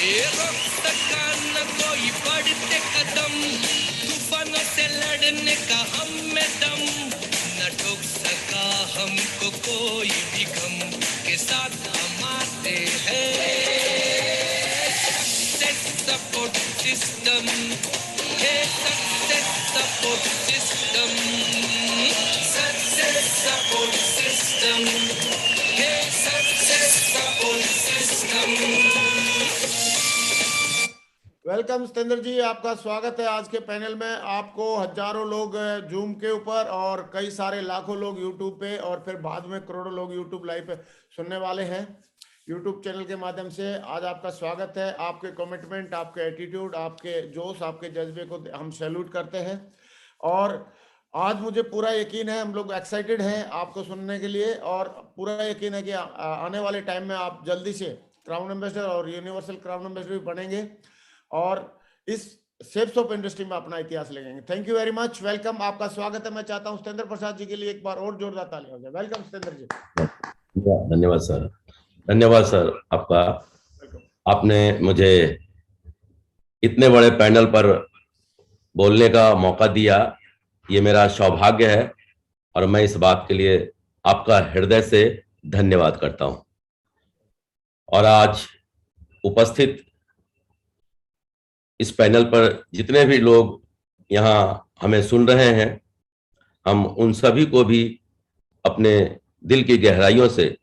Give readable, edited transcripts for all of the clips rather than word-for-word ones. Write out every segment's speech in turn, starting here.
ये रोक सका न कोई बढ़ते कदम, तूफानों से लड़ने का हम में दम, न ठोक सका हमको कोई भी गम, के साथ हम आते हैं। सक्सेस सपोर्ट सिस्टम, ये success support system, success support system, ये success support system. Welcome Satendra ji, आपका स्वागत है आज के पैनल में। आपको हजारों लोग जूम के ऊपर और कई सारे लाखों लोग यूट्यूब पे और फिर बाद में करोड़ों लोग यूट्यूब लाइव पे सुनने वाले हैं यूट्यूब चैनल के माध्यम से। आज आपका स्वागत है। आपके कमिटमेंट, आपके एटीट्यूड, आपके जोश, आपके जज्बे को हम सैल्यूट करते हैं। और आज मुझे पूरा यकीन है, हम लोग एक्साइटेड हैं आपको सुनने के लिए, और पूरा यकीन है कि आने वाले टाइम में आप जल्दी से क्राउन एम्बेसडर और यूनिवर्सल क्राउन एम्बेसडर भी बनेंगे और इस शेप्स ऑफ इंडस्ट्री में अपना इतिहास लिखेंगे। Thank you very much, welcome, आपका स्वागत है। मैं चाहता हूं सतेंद्र प्रसाद जी के लिए एक बार और जोरदार ताली हो जाए। वेलकम सतेंद्र जी। धन्यवाद सर, धन्यवाद सर आपका। आपने मुझे इतने बड़े पैनल पर बोलने का मौका दिया, ये मेरा सौभाग्य है और मैं इस बात के लिए आपका हृदय से धन्यवाद करता हूं। और आज उपस्थित इस पैनल पर जितने भी लोग यहाँ हमें सुन रहे हैं, हम उन सभी को भी अपने दिल की गहराइयों से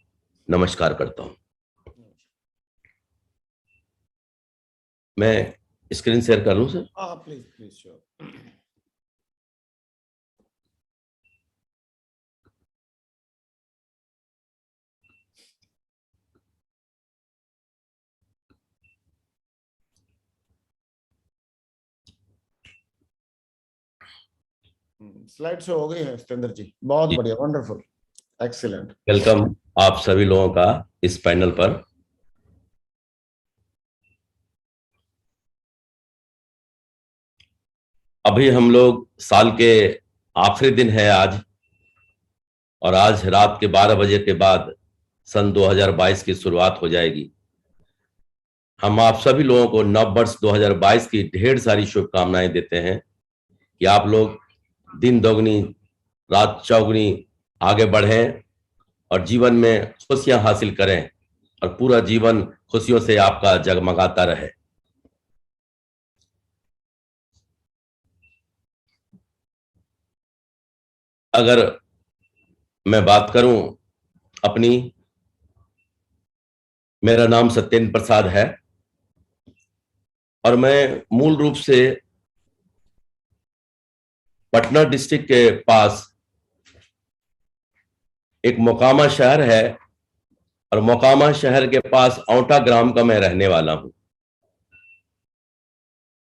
नमस्कार करता हूं। मैं स्क्रीन शेयर कर लूं सर? हाँ please please, sure. Slide show हो गई है सतेंद्र जी, बहुत बढ़िया, वंडरफुल, एक्सीलेंट। वेलकम आप सभी लोगों का इस पैनल पर। अभी हम लोग साल के आखिरी दिन है आज, और आज रात के 12 बजे के बाद सन 2022 की शुरुआत हो जाएगी। हम आप सभी लोगों को नव वर्ष 2022 की ढेर सारी शुभकामनाएं देते हैं कि आप लोग दिन दोगुनी रात चौगुनी आगे बढ़ें और जीवन में खुशियां हासिल करें और पूरा जीवन खुशियों से आपका जगमगाता रहे। अगर मैं बात करूं अपनी, मेरा नाम सत्येंद्र प्रसाद है और मैं मूल रूप से पटना डिस्ट्रिक्ट के पास एक मोकामा शहर है, और मोकामा शहर के पास औंटा ग्राम का मैं रहने वाला हूं।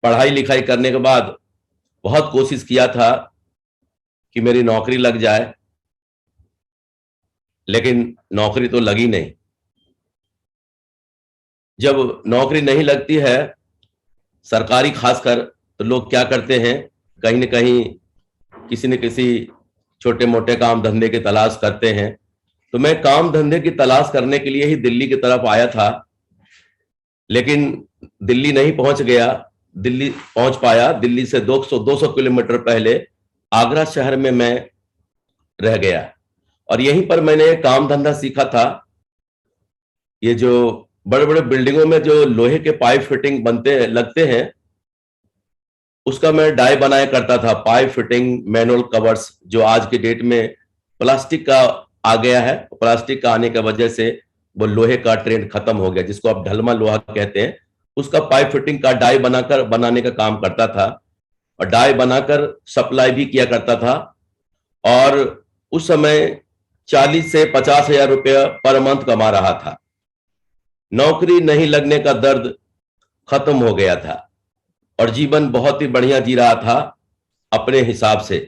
पढ़ाई लिखाई करने के बाद बहुत कोशिश किया था कि मेरी नौकरी लग जाए, लेकिन नौकरी तो लगी नहीं। जब नौकरी नहीं लगती है सरकारी खासकर, तो लोग क्या करते हैं, कहीं न कहीं किसी न किसी छोटे मोटे काम धंधे की तलाश करते हैं। तो मैं काम धंधे की तलाश करने के लिए ही दिल्ली की तरफ आया था, लेकिन दिल्ली नहीं पहुंच गया। दिल्ली पहुंच पाया, दिल्ली से 200 किलोमीटर पहले आगरा शहर में मैं रह गया, और यहीं पर मैंने काम धंधा सीखा था। ये जो बड़े बड़े बिल्डिंगों में जो लोहे के पाइप फिटिंग बनते लगते हैं, उसका मैं डाई बनाया करता था। पाइप फिटिंग, मैनुअल कवर्स, जो आज के डेट में प्लास्टिक का आ गया है, प्लास्टिक का आने की वजह से वो लोहे का ट्रेंड खत्म हो गया, जिसको आप ढलमा लोहा कहते हैं, उसका पाइप फिटिंग का डाई बनाकर बनाने का काम करता था, और डाई बनाकर सप्लाई भी किया करता था। और उस समय 40 से 50 हजार रुपया पर मंथ कमा रहा था। नौकरी नहीं लगने का दर्द खत्म हो गया था और जीवन बहुत ही बढ़िया जी रहा था अपने हिसाब से।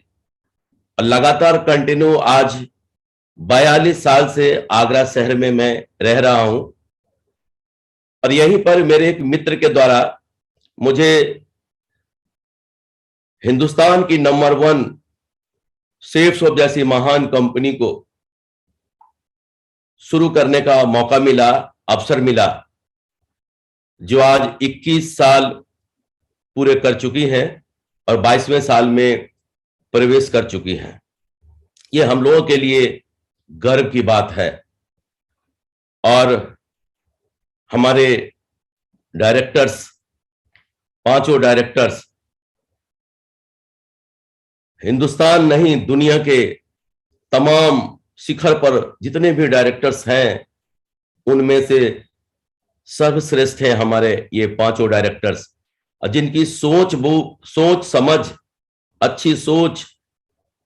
और लगातार कंटिन्यू आज 42 साल से आगरा शहर में मैं रह रहा हूं, और यहीं पर मेरे एक मित्र के द्वारा मुझे हिंदुस्तान की नंबर 1 सेफ्सॉप जैसी महान कंपनी को शुरू करने का मौका मिला, अवसर मिला। जो आज 21 साल पूरे कर चुकी हैं और 22वें साल में प्रवेश कर चुकी हैं। ये हम लोगों के लिए गर्व की बात है। और हमारे डायरेक्टर्स, पांचों डायरेक्टर्स, हिंदुस्तान नहीं दुनिया के तमाम शिखर पर जितने भी डायरेक्टर्स हैं उनमें से सर्वश्रेष्ठ हैं हमारे ये पांचों डायरेक्टर्स, जिनकी सोच समझ, अच्छी सोच,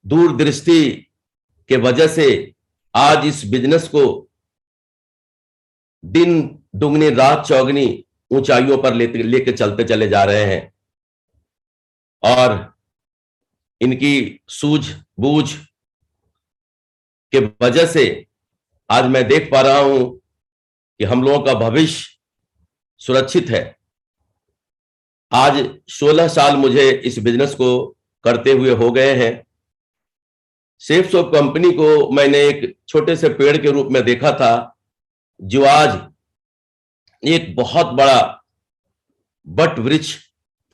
दूरदृष्टि के वजह से आज इस बिजनेस को दिन दुगनी रात चौगनी ऊंचाइयों पर लेके चलते चले जा रहे हैं। और इनकी सूझबूझ के वजह से आज मैं देख पा रहा हूं कि हम लोगों का भविष्य सुरक्षित है। आज 16 साल मुझे इस बिजनेस को करते हुए हो गए हैं। सेफ सोप कंपनी को मैंने एक छोटे से पेड़ के रूप में देखा था, जो आज एक बहुत बड़ा बट वृक्ष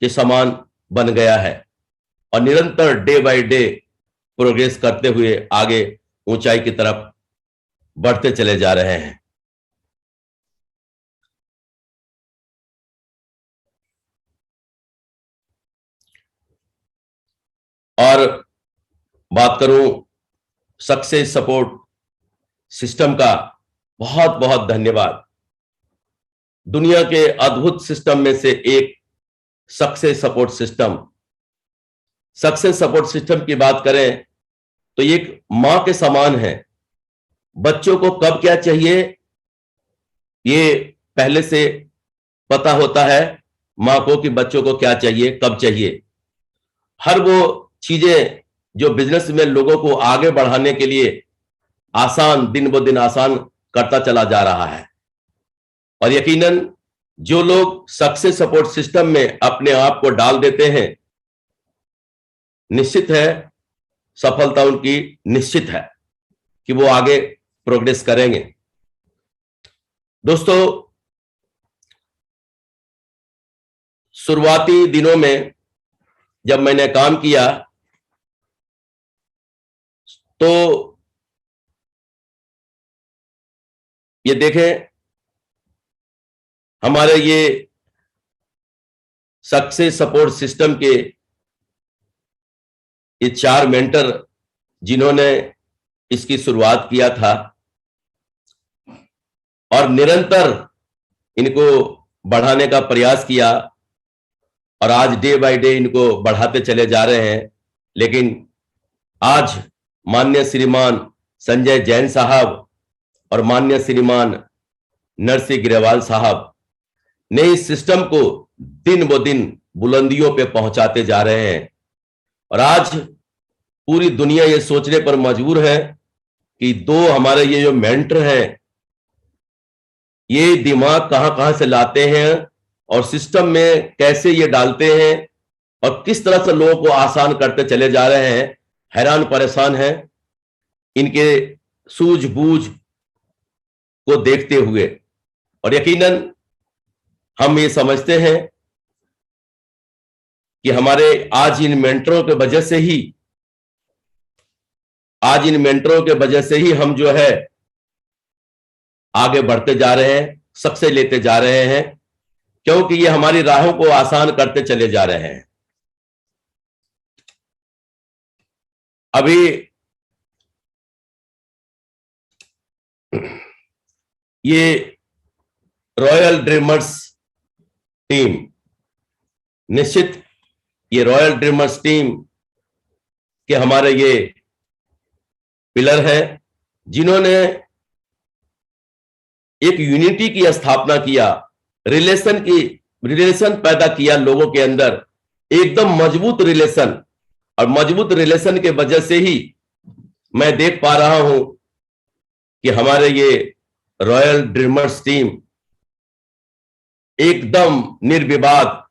के समान बन गया है और निरंतर डे बाय डे प्रोग्रेस करते हुए आगे ऊंचाई की तरफ बढ़ते चले जा रहे हैं। और बात करूं सक्सेस सपोर्ट सिस्टम का, बहुत बहुत धन्यवाद। दुनिया के अद्भुत सिस्टम में से एक success support system. Success support system की बात करें तो ये एक मां के समान है। बच्चों को कब क्या चाहिए ये पहले से पता होता है मां को कि बच्चों को क्या चाहिए, कब चाहिए। हर वो चीजें जो बिजनेस में लोगों को आगे बढ़ाने के लिए आसान, दिन ब दिन आसान करता चला जा रहा है। और यकीनन जो लोग सक्सेस सपोर्ट सिस्टम में अपने आप को डाल देते हैं, निश्चित है सफलता उनकी निश्चित है कि वो आगे प्रोग्रेस करेंगे। दोस्तों, शुरुआती दिनों में जब मैंने काम किया तो ये देखें, हमारे ये सक्सेस सपोर्ट सिस्टम के ये 4 मेंटर जिन्होंने इसकी शुरुआत किया था और निरंतर इनको बढ़ाने का प्रयास किया और आज डे बाय डे इनको बढ़ाते चले जा रहे हैं। लेकिन आज माननीय श्रीमान संजय जैन साहब और माननीय श्रीमान नरसिंह ग्रेवाल साहब ने इस सिस्टम को दिन ब दिन बुलंदियों पे पहुंचाते जा रहे हैं। और आज पूरी दुनिया ये सोचने पर मजबूर है कि दो हमारे ये जो मेंटर हैं, ये दिमाग कहां कहां से लाते हैं और सिस्टम में कैसे ये डालते हैं और किस तरह से लोगों को आसान करते चले जा रहे हैं। हैरान परेशान है इनके सूझबूझ को देखते हुए। और यकीनन हम ये समझते हैं कि हमारे आज इन मेंटरों के वजह से ही हम जो है आगे बढ़ते जा रहे हैं, सक्सेस लेते जा रहे हैं, क्योंकि ये हमारी राहों को आसान करते चले जा रहे हैं। अभी ये रॉयल ड्रीमर्स टीम, निश्चित ये रॉयल ड्रीमर्स टीम के हमारे ये पिलर हैं जिन्होंने एक यूनिटी की स्थापना किया, रिलेशन पैदा किया लोगों के अंदर, एकदम मजबूत रिलेशन। और मजबूत रिलेशन के वजह से ही मैं देख पा रहा हूं कि हमारे ये रॉयल ड्रीमर्स टीम एकदम निर्विवाद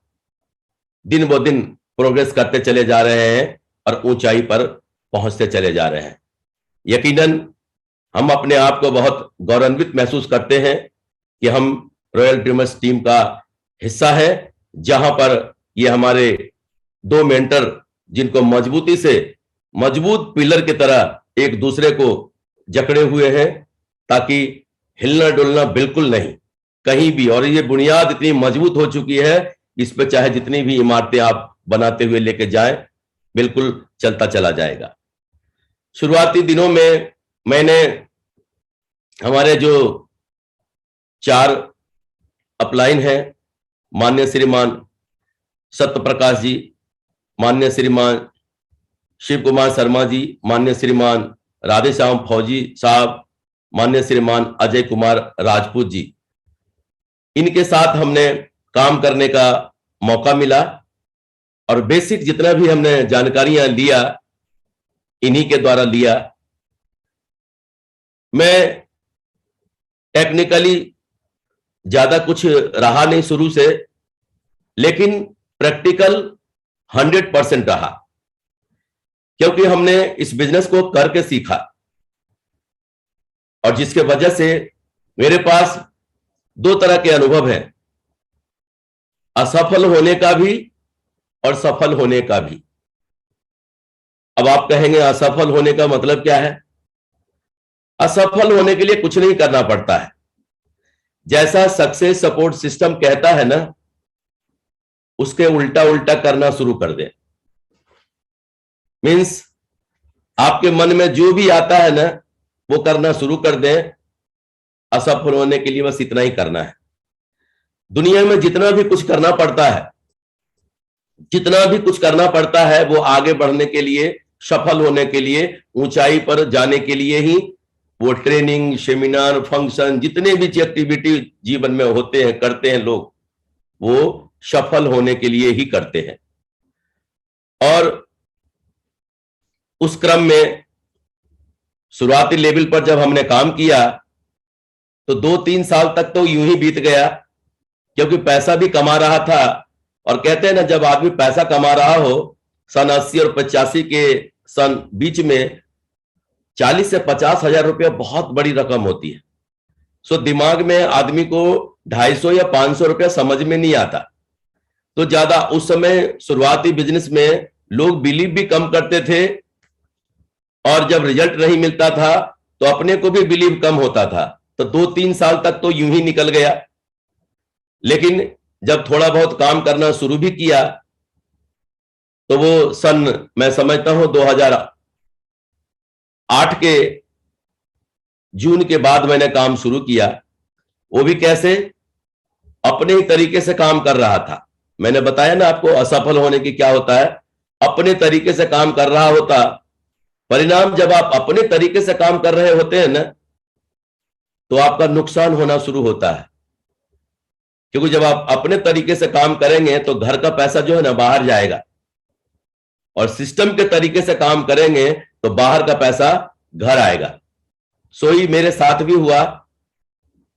दिन ब दिन प्रोग्रेस करते चले जा रहे हैं और ऊंचाई पर पहुंचते चले जा रहे हैं। यकीनन हम अपने आप को बहुत गौरवान्वित महसूस करते हैं कि हम रॉयल ड्रीमर्स टीम का हिस्सा है, जहां पर ये हमारे दो मेंटर, जिनको मजबूती से मजबूत पिलर की तरह एक दूसरे को जकड़े हुए हैं, ताकि हिलना डुलना बिल्कुल नहीं कहीं भी। और ये बुनियाद इतनी मजबूत हो चुकी है, इस पे चाहे जितनी भी इमारतें आप बनाते हुए लेके जाएं, बिल्कुल चलता चला जाएगा। शुरुआती दिनों में मैंने हमारे जो 4 अपलाइन हैं, माननीय श्रीमान सत्य प्रकाश जी, माननीय श्रीमान शिव कुमार शर्मा जी, माननीय श्रीमान राधेश्याम फौजी साहब, माननीय श्रीमान अजय कुमार राजपूत जी, इनके साथ हमने काम करने का मौका मिला। और बेसिक जितना भी हमने जानकारियां लिया, इन्हीं के द्वारा लिया। मैं टेक्निकली ज्यादा कुछ रहा नहीं शुरू से, लेकिन प्रैक्टिकल 100% रहा, क्योंकि हमने इस बिजनेस को करके सीखा, और जिसके वजह से मेरे पास 2 तरह के अनुभव हैं, असफल होने का भी और सफल होने का भी। अब आप कहेंगे असफल होने का मतलब क्या है? असफल होने के लिए कुछ नहीं करना पड़ता है। जैसा सक्सेस सपोर्ट सिस्टम कहता है ना, उसके उल्टा उल्टा करना शुरू कर दें। मीन्स आपके मन में जो भी आता है ना, वो करना शुरू कर दें। असफल होने के लिए बस इतना ही करना है। दुनिया में जितना भी कुछ करना पड़ता है, जितना भी कुछ करना पड़ता है, वो आगे बढ़ने के लिए, सफल होने के लिए, ऊंचाई पर जाने के लिए ही वो ट्रेनिंग, सेमिनार, फंक्शन, जितने भी एक्टिविटी जीवन में होते हैं, करते हैं लोग, वो सफल होने के लिए ही करते हैं। और उस क्रम में शुरुआती लेवल पर जब हमने काम किया, तो 2-3 साल तक तो यूं ही बीत गया, क्योंकि पैसा भी कमा रहा था। और कहते हैं ना, जब आदमी पैसा कमा रहा हो, सन 80 और 85 के सन बीच में 40 से 50 हजार रुपया बहुत बड़ी रकम होती है। सो दिमाग में आदमी को 250 या 500 रुपया समझ में नहीं आता। तो ज्यादा उस समय शुरुआती बिजनेस में लोग बिलीव भी कम करते थे, और जब रिजल्ट नहीं मिलता था तो अपने को भी बिलीव कम होता था। तो 2-3 साल तक तो यूं ही निकल गया। लेकिन जब थोड़ा बहुत काम करना शुरू भी किया, तो वो सन, मैं समझता हूं 2008 के जून के बाद मैंने काम शुरू किया। वो भी कैसे? अपने ही तरीके से काम कर रहा था। मैंने बताया ना आपको, असफल होने की क्या होता है, अपने तरीके से काम कर रहा होता। परिणाम, जब आप अपने तरीके से काम कर रहे होते हैं ना, तो आपका नुकसान होना शुरू होता है। क्योंकि जब आप अपने तरीके से काम करेंगे, तो घर का पैसा जो है ना, बाहर जाएगा, और सिस्टम के तरीके से काम करेंगे तो बाहर का पैसा घर आएगा। सो ही मेरे साथ भी हुआ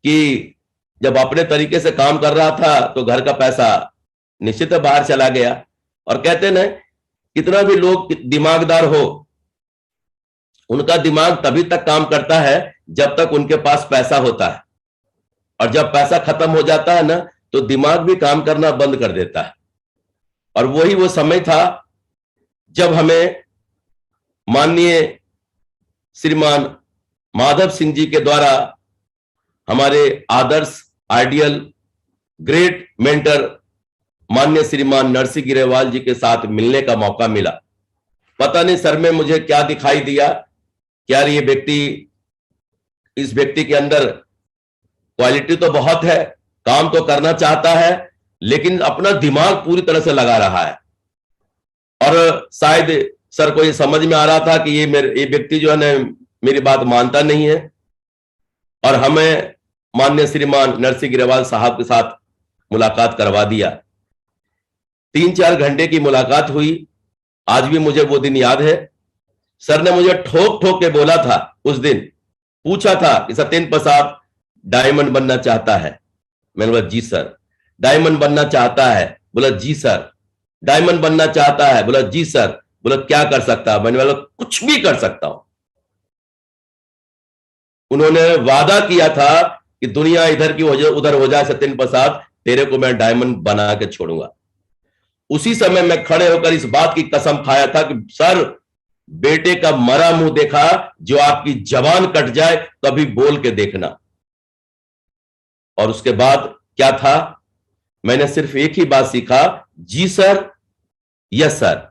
कि जब अपने तरीके से काम कर रहा था, तो घर का पैसा निश्चित बाहर चला गया। और कहते हैं ना, कितना भी लोग दिमागदार हो, उनका दिमाग तभी तक काम करता है जब तक उनके पास पैसा होता है, और जब पैसा खत्म हो जाता है ना, तो दिमाग भी काम करना बंद कर देता है। और वही वो समय था जब हमें माननीय श्रीमान माधव सिंह जी के द्वारा हमारे आदर्श, आइडियल, ग्रेट मेंटर माननीय श्रीमान नरसिंह गिरेवाल जी के साथ मिलने का मौका मिला। पता नहीं सर में मुझे क्या दिखाई दिया, क्या ये व्यक्ति, इस व्यक्ति के अंदर क्वालिटी तो बहुत है, काम तो करना चाहता है, लेकिन अपना दिमाग पूरी तरह से लगा रहा है। और शायद सर को ये समझ में आ रहा था कि ये व्यक्ति जो है ना, मेरी बात मानता नहीं है। और हमें माननीय श्रीमान नरसिंह गिरेवाल साहब के साथ मुलाकात करवा दिया। 3-4 घंटे की मुलाकात हुई। आज भी मुझे वो दिन याद है। सर ने मुझे ठोक ठोक के बोला था, उस दिन पूछा था कि सत्येंद्र प्रसाद डायमंड बनना चाहता है? मैंने बोला जी सर। डायमंड बनना चाहता है? बोला जी सर। डायमंड बनना चाहता है? बोला जी सर। बोला क्या कर सकता है? मैंने बोला कुछ भी कर सकता हूं। उन्होंने वादा किया था कि दुनिया इधर की उधर हो जाए सत्येंद्र प्रसाद, तेरे को मैं डायमंड बना के छोड़ूंगा। उसी समय मैं खड़े होकर इस बात की कसम खाया था कि सर, बेटे का मरा मुंह देखा, जो आपकी जबान कट जाए कभी बोल के देखना। और उसके बाद क्या था, मैंने सिर्फ एक ही बात सीखा, जी सर, यस सर,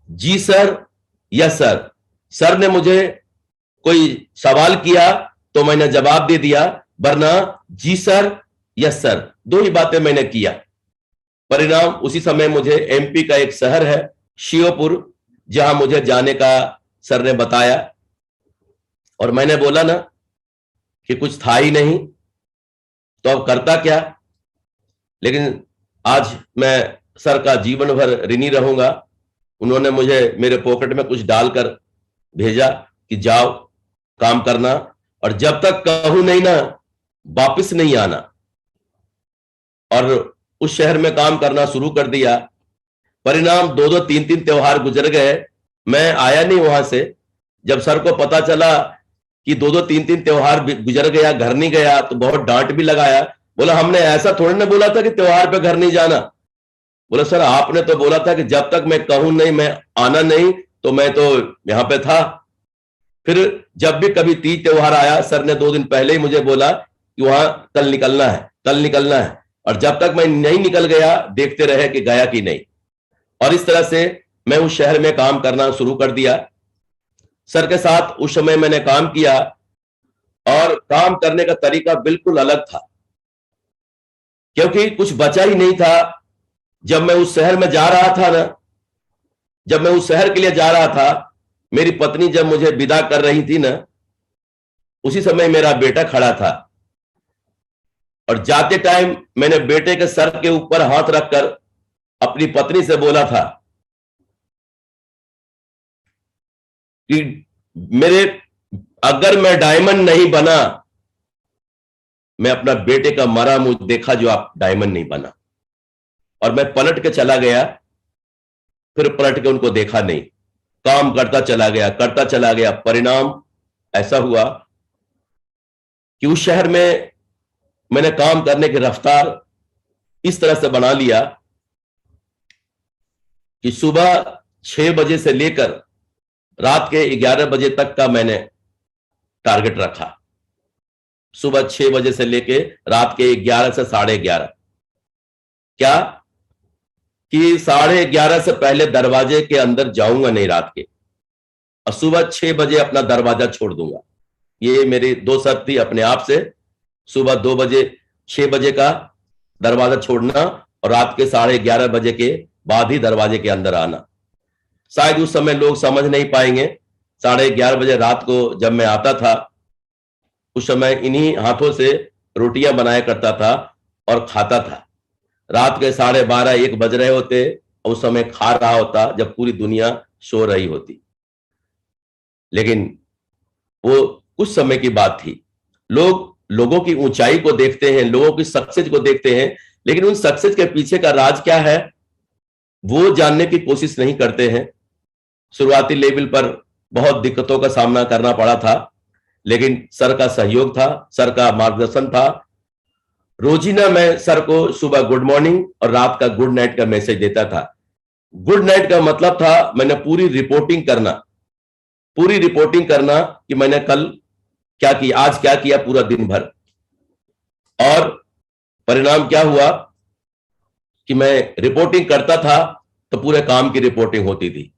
जी सर, यस सर। सर ने मुझे कोई सवाल किया तो मैंने जवाब दे दिया, वरना जी सर, यस सर, दो ही बातें मैंने किया। परिणाम, उसी समय मुझे एमपी का एक शहर है श्योपुर, जहां मुझे जाने का सर ने बताया, और मैंने बोला ना कि कुछ था ही नहीं, तो अब करता क्या। लेकिन आज मैं सर का जीवन भर ऋणी रहूंगा। उन्होंने मुझे मेरे पॉकेट में कुछ डालकर भेजा कि जाओ काम करना, और जब तक कहूं नहीं ना, वापस नहीं आना। और उस शहर में काम करना शुरू कर दिया। परिणाम, 2-2, 3-3 त्योहार गुजर गए, मैं आया नहीं वहां से। जब सर को पता चला कि 2-2, 3-3 त्योहार गुजर गया, घर नहीं गया, तो बहुत डांट भी लगाया। बोला, हमने ऐसा थोड़ी ना बोला था कि त्योहार पे घर नहीं जाना। बोला, सर आपने तो बोला था कि जब तक मैं कहूं नहीं, मैं आना नहीं, तो मैं तो यहां पे था। फिर जब भी कभी तीज त्योहार आया, सर ने 2 दिन पहले ही मुझे बोला कि वहां कल निकलना है, कल निकलना है। और जब तक मैं नहीं निकल गया, देखते रहे कि गया कि नहीं। और इस तरह से मैं उस शहर में काम करना शुरू कर दिया। सर के साथ उस समय मैंने काम किया, और काम करने का तरीका बिल्कुल अलग था, क्योंकि कुछ बचा ही नहीं था। जब मैं उस शहर में जा रहा था ना, जब मैं उस शहर के लिए जा रहा था, मेरी पत्नी जब मुझे विदा कर रही थी ना, उसी समय मेरा बेटा खड़ा था। और जाते टाइम मैंने बेटे के सर के ऊपर हाथ रखकर अपनी पत्नी से बोला था कि अगर मैं डायमंड नहीं बना, मैं अपना बेटे का मरा मुंह देखा जो आप डायमंड नहीं बना। और मैं पलट के चला गया, फिर पलट के उनको देखा नहीं, काम करता चला गया, करता चला गया। परिणाम ऐसा हुआ कि उस शहर में मैंने काम करने की रफ्तार इस तरह से बना लिया कि सुबह 6 बजे से लेकर रात के 11 बजे तक का मैंने टारगेट रखा। सुबह 6 बजे से लेकर रात के 11 से 11:30, क्या कि 11:30 से पहले दरवाजे के अंदर जाऊंगा नहीं रात के, और सुबह 6 बजे अपना दरवाजा छोड़ दूंगा। ये मेरी 2 शर्त थी अपने आप से, सुबह 2 बजे 6 बजे का दरवाजा छोड़ना, और रात के 11:30 बजे के बाद ही दरवाजे के अंदर आना। शायद उस समय लोग समझ नहीं पाएंगे। 11:30 बजे रात को जब मैं आता था, उस समय इन्हीं हाथों से रोटियां बनाया करता था और खाता था। रात के 12:30-1 बज रहे होते, और उस समय खा रहा होता जब पूरी दुनिया सो रही होती। लेकिन वो कुछ समय की बात थी। लोगों की ऊंचाई को देखते हैं, लोगों की सक्सेस को देखते हैं, लेकिन उन सक्सेस के पीछे का राज क्या है वो जानने की कोशिश नहीं करते हैं। शुरुआती लेवल पर बहुत दिक्कतों का सामना करना पड़ा था, लेकिन सर का सहयोग था, सर का मार्गदर्शन था। रोजीना मैं सर को सुबह गुड मॉर्निंग और रात का गुड नाइट का मैसेज देता था। गुड नाइट का मतलब था मैंने पूरी रिपोर्टिंग करना कि मैंने कल क्या किया, आज क्या किया पूरा दिन भर। और परिणाम क्या हुआ कि मैं रिपोर्टिंग करता था तो पूरे काम की रिपोर्टिंग होती थी।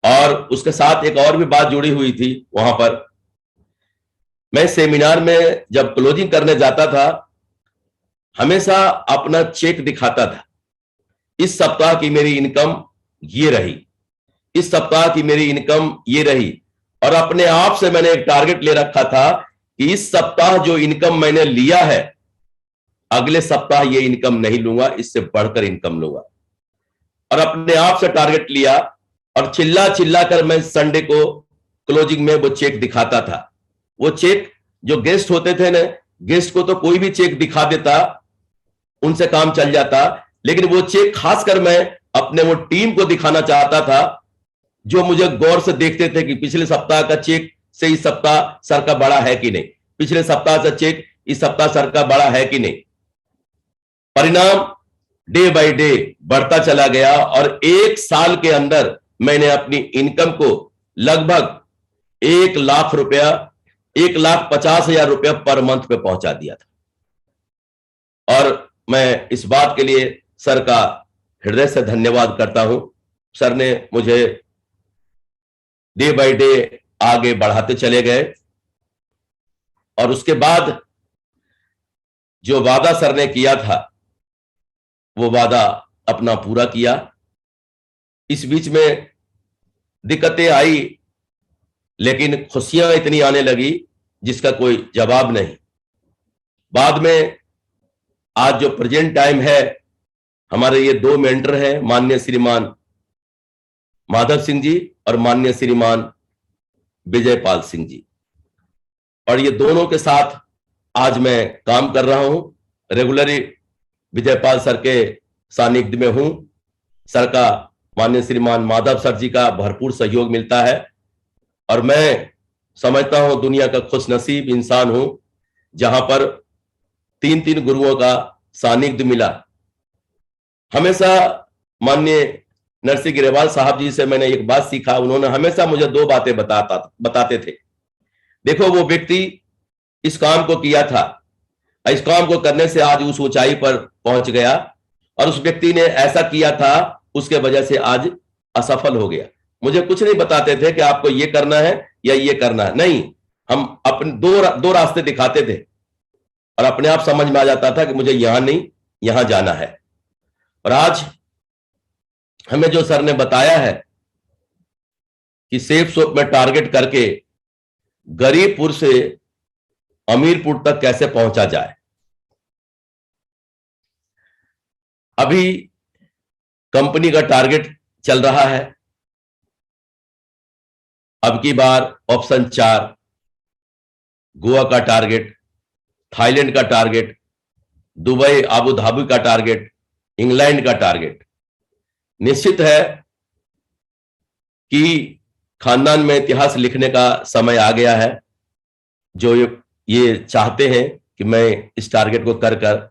और उसके साथ एक और भी बात जुड़ी हुई थी। वहां पर मैं सेमिनार में जब क्लोजिंग करने जाता था, हमेशा अपना चेक दिखाता था। इस सप्ताह की मेरी इनकम ये रही, इस सप्ताह की मेरी इनकम ये रही। और अपने आप से मैंने एक टारगेट ले रखा था कि इस सप्ताह जो इनकम मैंने लिया है, अगले सप्ताह ये इनकम नहीं लूंगा, इससे बढ़कर इनकम लूंगा। और अपने आप से टारगेट लिया, और चिल्ला चिल्ला कर मैं संडे को क्लोजिंग में वो चेक दिखाता था। वो चेक जो गेस्ट होते थे ना, गेस्ट को तो कोई भी चेक दिखा देता, उनसे काम चल जाता। लेकिन वो चेक खासकर मैं अपने वो टीम को दिखाना चाहता था, जो मुझे गौर से देखते थे कि पिछले सप्ताह का चेक से इस सप्ताह सर का बड़ा है कि नहीं, पिछले सप्ताह से चेक इस सप्ताह सर का बड़ा है कि नहीं। परिणाम डे बाय डे बढ़ता चला गया और 1 साल के अंदर मैंने अपनी इनकम को लगभग 1 लाख रुपया, 1,50,000 रुपया पर मंथ पे पहुंचा दिया था। और मैं इस बात के लिए सर का हृदय से धन्यवाद करता हूं। सर ने मुझे डे बाय डे आगे बढ़ाते चले गए और उसके बाद जो वादा सर ने किया था वो वादा अपना पूरा किया। इस बीच में दिक्कतें आई, लेकिन खुशियां इतनी आने लगी जिसका कोई जवाब नहीं। बाद में आज जो प्रेजेंट टाइम है, हमारे ये 2 मेंटर हैं, माननीय श्रीमान माधव सिंह जी और माननीय श्रीमान विजयपाल सिंह जी, और ये दोनों के साथ आज मैं काम कर रहा हूं। रेगुलरली विजयपाल सर के सानिध्य में हूं। सर का, माननीय श्रीमान माधव सर जी का भरपूर सहयोग मिलता है और मैं समझता हूं दुनिया का खुशनसीब इंसान हूं जहां पर 3 गुरुओं का सानिध्य मिला। हमेशा माननीय नरसिंह गिरेवाल साहब जी से मैंने एक बात सीखा। उन्होंने हमेशा मुझे 2 बातें बताते थे। देखो, वो व्यक्ति इस काम को किया था, इस काम को करने से आज उस ऊंचाई पर पहुंच गया, और उस व्यक्ति ने ऐसा किया था, उसके वजह से आज असफल हो गया। मुझे कुछ नहीं बताते थे कि आपको ये करना है या ये करना है, नहीं, हम अपने दो रास्ते दिखाते थे और अपने आप समझ में आ जाता था कि मुझे यहां नहीं, यहां जाना है। और आज हमें जो सर ने बताया है कि सेफ सोप में टारगेट करके गरीबपुर से अमीरपुर तक कैसे पहुंचा जाए। अभी कंपनी का टारगेट चल रहा है, अब की बार ऑप्शन 4, गोवा का टारगेट, थाईलैंड का टारगेट, दुबई आबू धाबी का टारगेट, इंग्लैंड का टारगेट। निश्चित है कि खानदान में इतिहास लिखने का समय आ गया है। जो ये चाहते हैं कि मैं इस टारगेट को कर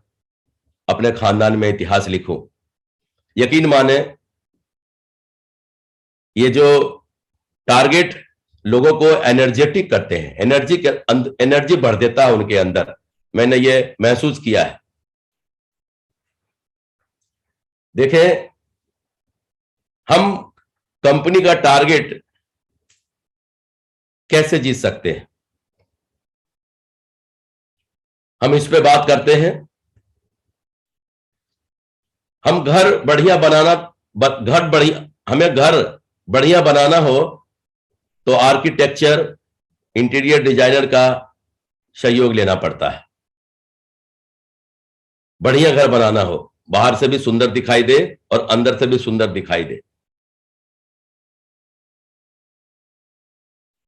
अपने खानदान में इतिहास लिखूं, यकीन माने ये जो टारगेट लोगों को एनर्जेटिक करते हैं, एनर्जी भर देता है उनके अंदर। मैंने ये महसूस किया है। देखें, हम कंपनी का टारगेट कैसे जीत सकते हैं, हम इस पे बात करते हैं। हम हमें घर बढ़िया बनाना हो तो आर्किटेक्चर, इंटीरियर डिजाइनर का सहयोग लेना पड़ता है। बढ़िया घर बनाना हो, बाहर से भी सुंदर दिखाई दे और अंदर से भी सुंदर दिखाई दे।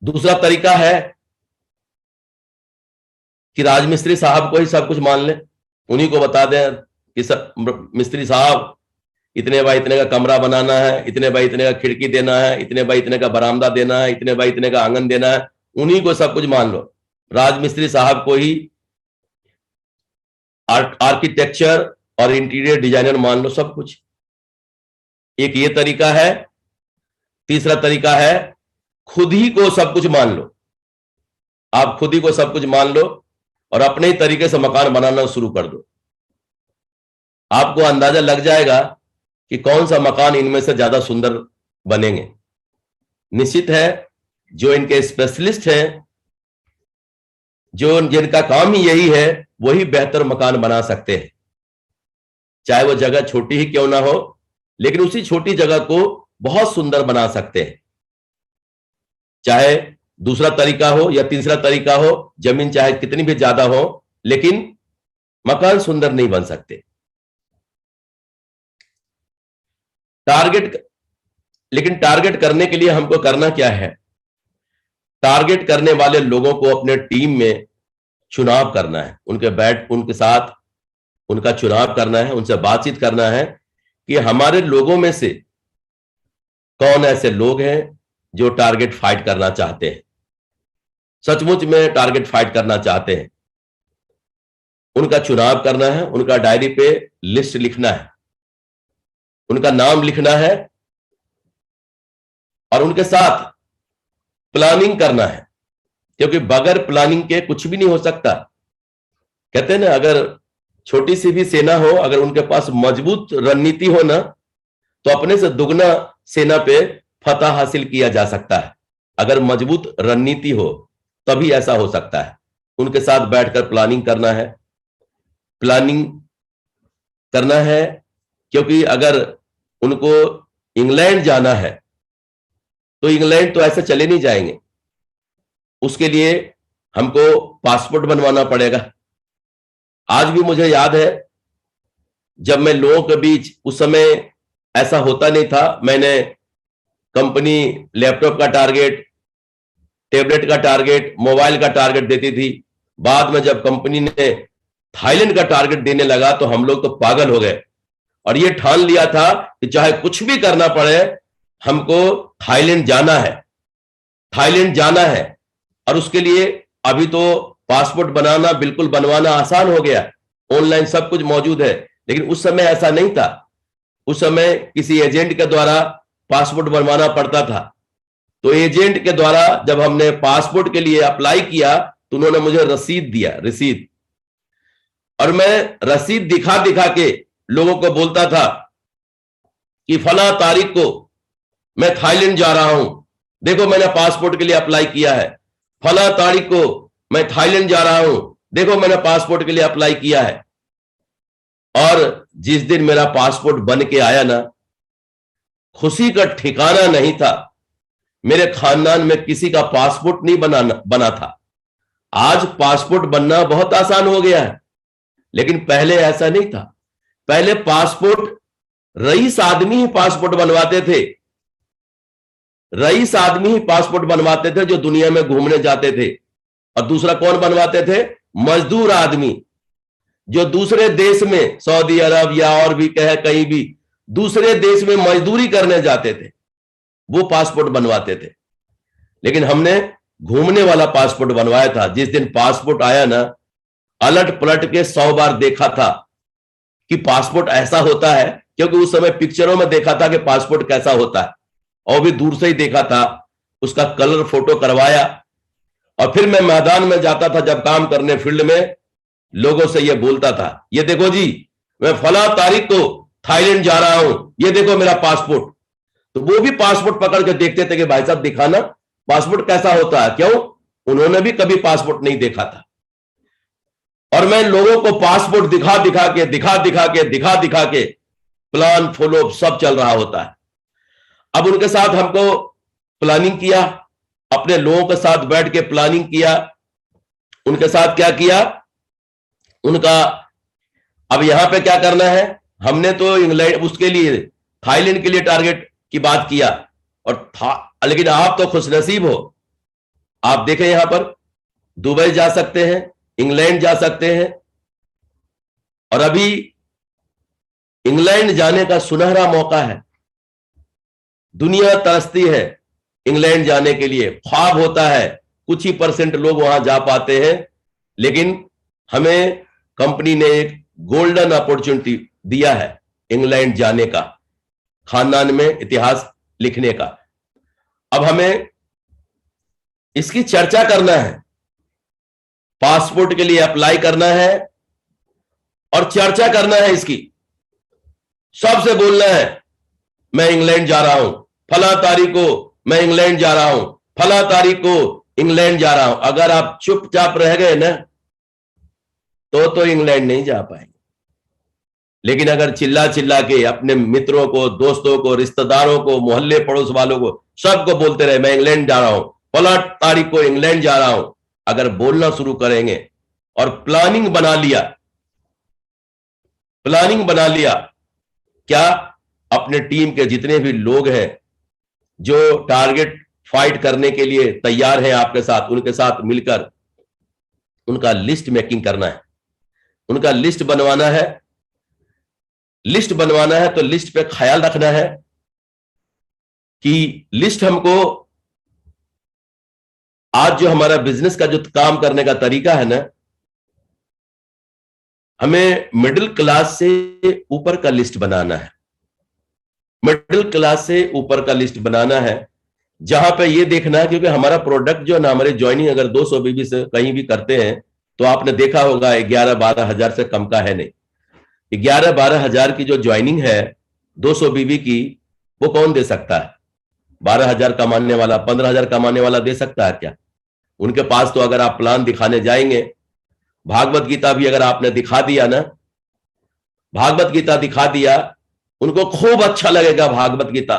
दूसरा तरीका है कि राजमिस्त्री साहब को ही सब कुछ मान लें, उन्हीं को बता दें कि मिस्त्री साहब इतने बाई इतने का कमरा बनाना है, इतने बाई इतने का खिड़की देना है, इतने बाई इतने का बरामदा देना है, इतने बाई इतने का आंगन देना है, उन्हीं को सब कुछ मान लो। राजमिस्त्री साहब को ही आर्किटेक्चर और इंटीरियर डिजाइनर मान लो सब कुछ। एक ये तरीका है। तीसरा तरीका है खुद ही को सब कुछ मान लो। आप खुद ही को सब कुछ मान लो और अपने ही तरीके से मकान बनाना शुरू कर दो। आपको अंदाजा लग जाएगा कि कौन सा मकान इनमें से ज्यादा सुंदर बनेंगे। निश्चित है जो इनके स्पेशलिस्ट हैं, जो जिनका काम ही यही है, वही बेहतर मकान बना सकते हैं। चाहे वो जगह छोटी ही क्यों ना हो, लेकिन उसी छोटी जगह को बहुत सुंदर बना सकते हैं। चाहे दूसरा तरीका हो या तीसरा तरीका हो, जमीन चाहे कितनी भी ज्यादा हो, लेकिन मकान सुंदर नहीं बन सकते। टारगेट करने के लिए हमको करना क्या है? टारगेट करने वाले लोगों को अपने टीम में चुनाव करना है, उनके साथ उनका चुनाव करना है, उनसे बातचीत करना है कि हमारे लोगों में से कौन ऐसे लोग हैं जो टारगेट फाइट करना चाहते हैं, सचमुच में टारगेट फाइट करना चाहते हैं। उनका चुनाव करना है, उनका डायरी पे लिस्ट लिखना है, उनका नाम लिखना है और उनके साथ प्लानिंग करना है, क्योंकि बगैर प्लानिंग के कुछ भी नहीं हो सकता। कहते हैं ना, अगर छोटी सी भी सेना हो, अगर उनके पास मजबूत रणनीति हो ना, तो अपने से दुगना सेना पे फतह हासिल किया जा सकता है। अगर मजबूत रणनीति हो तभी ऐसा हो सकता है। उनके साथ बैठकर प्लानिंग करना है, प्लानिंग करना है, क्योंकि अगर उनको इंग्लैंड जाना है तो इंग्लैंड तो ऐसे चले नहीं जाएंगे, उसके लिए हमको पासपोर्ट बनवाना पड़ेगा। आज भी मुझे याद है, जब मैं लोगों के बीच, उस समय ऐसा होता नहीं था, मैंने कंपनी लैपटॉप का टारगेट, टैबलेट का टारगेट, मोबाइल का टारगेट देती थी। बाद में जब कंपनी ने थाईलैंड का टारगेट देने लगा तो हम लोग तो पागल हो गए और ये ठान लिया था कि चाहे कुछ भी करना पड़े, हमको थाईलैंड जाना है, थाईलैंड जाना है। और उसके लिए अभी तो पासपोर्ट बनाना, बिल्कुल बनवाना आसान हो गया, ऑनलाइन सब कुछ मौजूद है, लेकिन उस समय ऐसा नहीं था। उस समय किसी एजेंट के द्वारा पासपोर्ट बनवाना पड़ता था। तो एजेंट के द्वारा जब हमने पासपोर्ट के लिए अप्लाई किया तो उन्होंने मुझे रसीद दिया, रसीद, और मैं रसीद दिखा दिखा के लोगों को बोलता था कि फला तारीख को मैं थाईलैंड जा रहा हूं, देखो मैंने पासपोर्ट के लिए अप्लाई किया है। फला तारीख को मैं थाईलैंड जा रहा हूं, देखो मैंने पासपोर्ट के लिए अप्लाई किया है। और जिस दिन मेरा पासपोर्ट बन के आया ना, खुशी का ठिकाना नहीं था। मेरे खानदान में किसी का पासपोर्ट नहीं बना था। आज पासपोर्ट बनना बहुत आसान हो गया है, लेकिन पहले ऐसा नहीं था। पहले पासपोर्ट रईस आदमी ही पासपोर्ट बनवाते थे, रईस आदमी ही पासपोर्ट बनवाते थे जो दुनिया में घूमने जाते थे। और दूसरा कौन बनवाते थे? मजदूर आदमी, जो दूसरे देश में, सऊदी अरब या और भी कहे कहीं भी दूसरे देश में मजदूरी करने जाते थे, वो पासपोर्ट बनवाते थे। लेकिन हमने घूमने वाला पासपोर्ट बनवाया था। जिस दिन पासपोर्ट आया ना, अलट पलट के 100 बार देखा था कि पासपोर्ट ऐसा होता है, क्योंकि उस समय पिक्चरों में देखा था कि पासपोर्ट कैसा होता है, और भी दूर से ही देखा था। उसका कलर फोटो करवाया और फिर मैं मैदान में जाता था जब काम करने, फील्ड में, लोगों से ये बोलता था, ये देखो जी मैं फला तारीख को थाईलैंड जा रहा हूं, ये देखो मेरा पासपोर्ट। तो वो भी पासपोर्ट पकड़ के देखते थे कि भाई साहब दिखाना पासपोर्ट कैसा होता है। क्यों? उन्होंने भी कभी पासपोर्ट नहीं देखा था। और मैं लोगों को पासपोर्ट दिखा दिखा के प्लान फॉलो सब चल रहा होता है। अब उनके साथ हमको प्लानिंग किया, अपने लोगों के साथ बैठ के प्लानिंग किया। उनके साथ क्या किया उनका, अब यहां पे क्या करना है, हमने तो इंग्लैंड, उसके लिए थाईलैंड के लिए टारगेट की बात किया, और लेकिन आप तो खुशनसीब हो, आप देखें यहां पर दुबई जा सकते हैं, इंग्लैंड जा सकते हैं, और अभी इंग्लैंड जाने का सुनहरा मौका है। दुनिया तरसती है इंग्लैंड जाने के लिए, ख्वाब होता है, कुछ ही % लोग वहां जा पाते हैं, लेकिन हमें कंपनी ने एक गोल्डन अपॉर्चुनिटी दिया है इंग्लैंड जाने का, खानदान में इतिहास लिखने का। अब हमें इसकी चर्चा करना है, पासपोर्ट के लिए अप्लाई करना है और चर्चा करना है इसकी, सबसे बोलना है मैं इंग्लैंड जा रहा हूं, फला तारीख को मैं इंग्लैंड जा रहा हूं, फला तारीख को इंग्लैंड जा रहा हूं। अगर आप चुपचाप रह गए ना तो इंग्लैंड नहीं जा पाएंगे। लेकिन अगर चिल्ला चिल्ला के अपने मित्रों को, दोस्तों को, रिश्तेदारों को, मोहल्ले पड़ोस वालों को, सबको बोलते रहे मैं इंग्लैंड जा रहा हूं, फला तारीख को इंग्लैंड जा रहा हूं, अगर बोलना शुरू करेंगे और प्लानिंग बना लिया, क्या अपने टीम के जितने भी लोग हैं जो टारगेट फाइट करने के लिए तैयार हैं आपके साथ, उनके साथ मिलकर उनका लिस्ट मेकिंग करना है, उनका लिस्ट बनवाना है। लिस्ट बनवाना है तो लिस्ट पे ख्याल रखना है कि लिस्ट हमको, आज जो हमारा बिजनेस का जो काम करने का तरीका है ना, हमें मिडिल क्लास से ऊपर का लिस्ट बनाना है, मिडिल क्लास से ऊपर का लिस्ट बनाना है, जहां पे ये देखना है, क्योंकि हमारा प्रोडक्ट जो है ना, हमारी ज्वाइनिंग अगर 200 बीबी से कहीं भी करते हैं तो आपने देखा होगा 11-12 हजार से कम का है नहीं। 11-12 हजार की जो ज्वाइनिंग है 200 बीबी की, वो कौन दे सकता है? 12 हजार कमाने वाला, 15 हजार कमाने वाला दे सकता है क्या? उनके पास तो अगर आप प्लान दिखाने जाएंगे, भागवत गीता भी अगर आपने दिखा दिया ना, भागवत गीता दिखा दिया, उनको खूब अच्छा लगेगा भागवत गीता,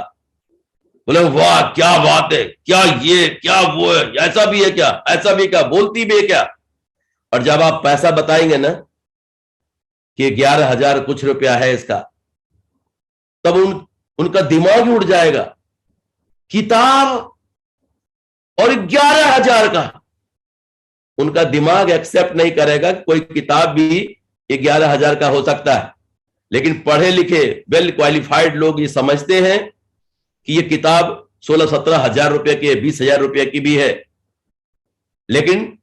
बोले वाह क्या बात है, क्या ये क्या वो है, ऐसा भी है क्या, ऐसा भी क्या, बोलती भी है क्या। और जब आप पैसा बताएंगे ना कि 11,000 कुछ रुपया है इसका, तब उनका दिमाग ही उड़ जाएगा। किताब और 11,000 का, उनका दिमाग एक्सेप्ट नहीं करेगा। कोई किताब भी 11,000 का हो सकता है, लेकिन पढ़े लिखे वेल क्वालिफाइड लोग ये समझते हैं कि ये किताब 16-17 हजार रुपए की है, 20,000 रुपए की भी है। लेकिन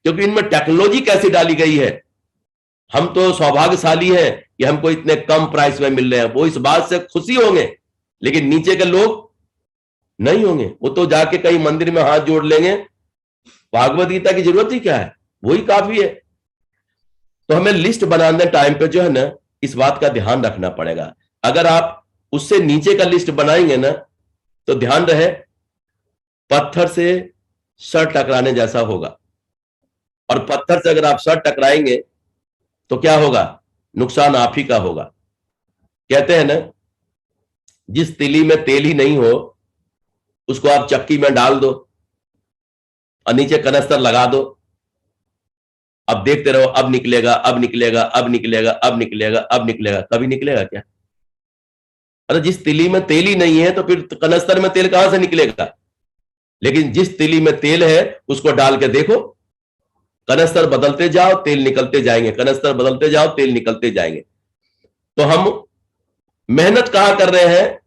क्योंकि इनमें टेक्नोलॉजी कैसी डाली गई है, हम तो सौभाग्यशाली हैं कि हमको इतने कम प्राइस में मिल रहे हैं, वो इस बात से खुशी होंगे, लेकिन नीचे के लोग नहीं होंगे। वो तो जाके कहीं मंदिर में हाथ जोड़ लेंगे, भागवत गीता की जरूरत ही क्या है, वही काफी है। तो हमें लिस्ट बनाने टाइम पे जो है ना, इस बात का ध्यान रखना पड़ेगा। अगर आप उससे नीचे का लिस्ट बनाएंगे ना, तो ध्यान रहे पत्थर से सर टकराने जैसा होगा। और पत्थर से अगर आप सर टकराएंगे तो क्या होगा? नुकसान आप ही का होगा। कहते हैं ना, जिस तीली में तेल ही नहीं हो उसको आप चक्की में डाल दो और नीचे कनस्तर लगा दो, अब देखते रहो, अब निकलेगा, अब निकलेगा, अब निकलेगा, अब निकलेगा, अब निकलेगा। कभी निकलेगा क्या? अरे जिस तिली में तेल ही नहीं है तो फिर कनस्तर में तेल कहां से निकलेगा? लेकिन जिस तिली में तेल है उसको डाल के देखो, कनस्तर बदलते जाओ तेल निकलते जाएंगे, कनस्तर बदलते जाओ तेल निकलते जाएंगे। तो हम मेहनत कहां कर रहे हैं,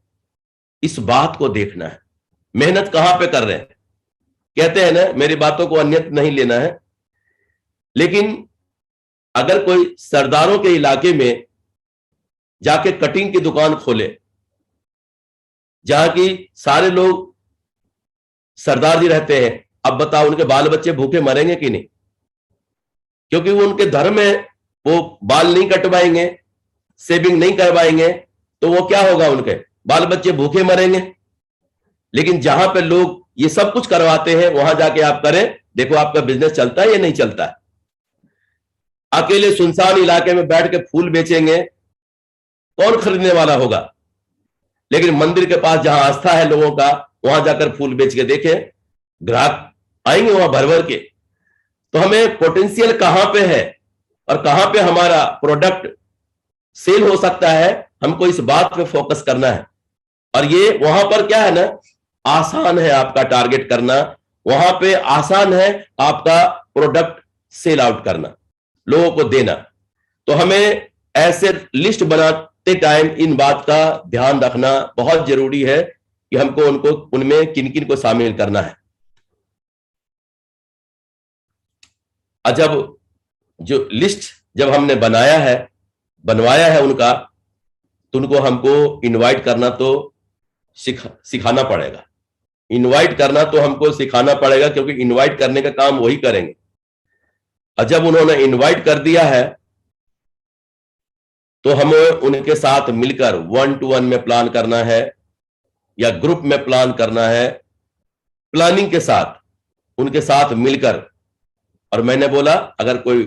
इस बात को देखना है। मेहनत कहां पे कर रहे हैं? कहते हैं ना, मेरी बातों को अन्यथा नहीं लेना है, लेकिन अगर कोई सरदारों के इलाके में जाके कटिंग की दुकान खोले, जहां की सारे लोग सरदार जी रहते हैं, अब बताओ उनके बाल बच्चे भूखे मरेंगे कि नहीं? क्योंकि वो उनके धर्म में वो बाल नहीं कटवाएंगे, सेविंग नहीं करवाएंगे, तो वो क्या होगा, उनके बाल बच्चे भूखे मरेंगे। लेकिन जहां पे लोग ये सब कुछ करवाते हैं, वहां जाके आप करें, देखो आपका बिजनेस चलता है या नहीं चलता है। अकेले सुनसान इलाके में बैठ के फूल बेचेंगे, कौन खरीदने वाला होगा? लेकिन मंदिर के पास जहां आस्था है लोगों का, वहां जाकर फूल बेच के देखें, ग्राहक आएंगे वहां भर भर के। तो हमें पोटेंशियल कहां पे है और कहां पे हमारा प्रोडक्ट सेल हो सकता है, हमको इस बात पे फोकस करना है। और ये वहां पर क्या है ना, आसान है आपका टारगेट करना, वहां पे आसान है आपका प्रोडक्ट सेल आउट करना, लोगों को देना। तो हमें ऐसे लिस्ट बनाते टाइम इन बात का ध्यान रखना बहुत जरूरी है कि हमको उनको उनमें किन किन को शामिल करना है। जब जो लिस्ट जब हमने बनवाया है उनका, तो उनको हमको इनवाइट करना तो सिखाना पड़ेगा। इनवाइट करना तो हमको सिखाना पड़ेगा, क्योंकि इनवाइट करने का काम वही करेंगे। और जब उन्होंने इनवाइट कर दिया है तो हमें उनके साथ मिलकर 1-to-1 में प्लान करना है या ग्रुप में प्लान करना है। प्लानिंग के साथ उनके साथ मिलकर, और मैंने बोला अगर कोई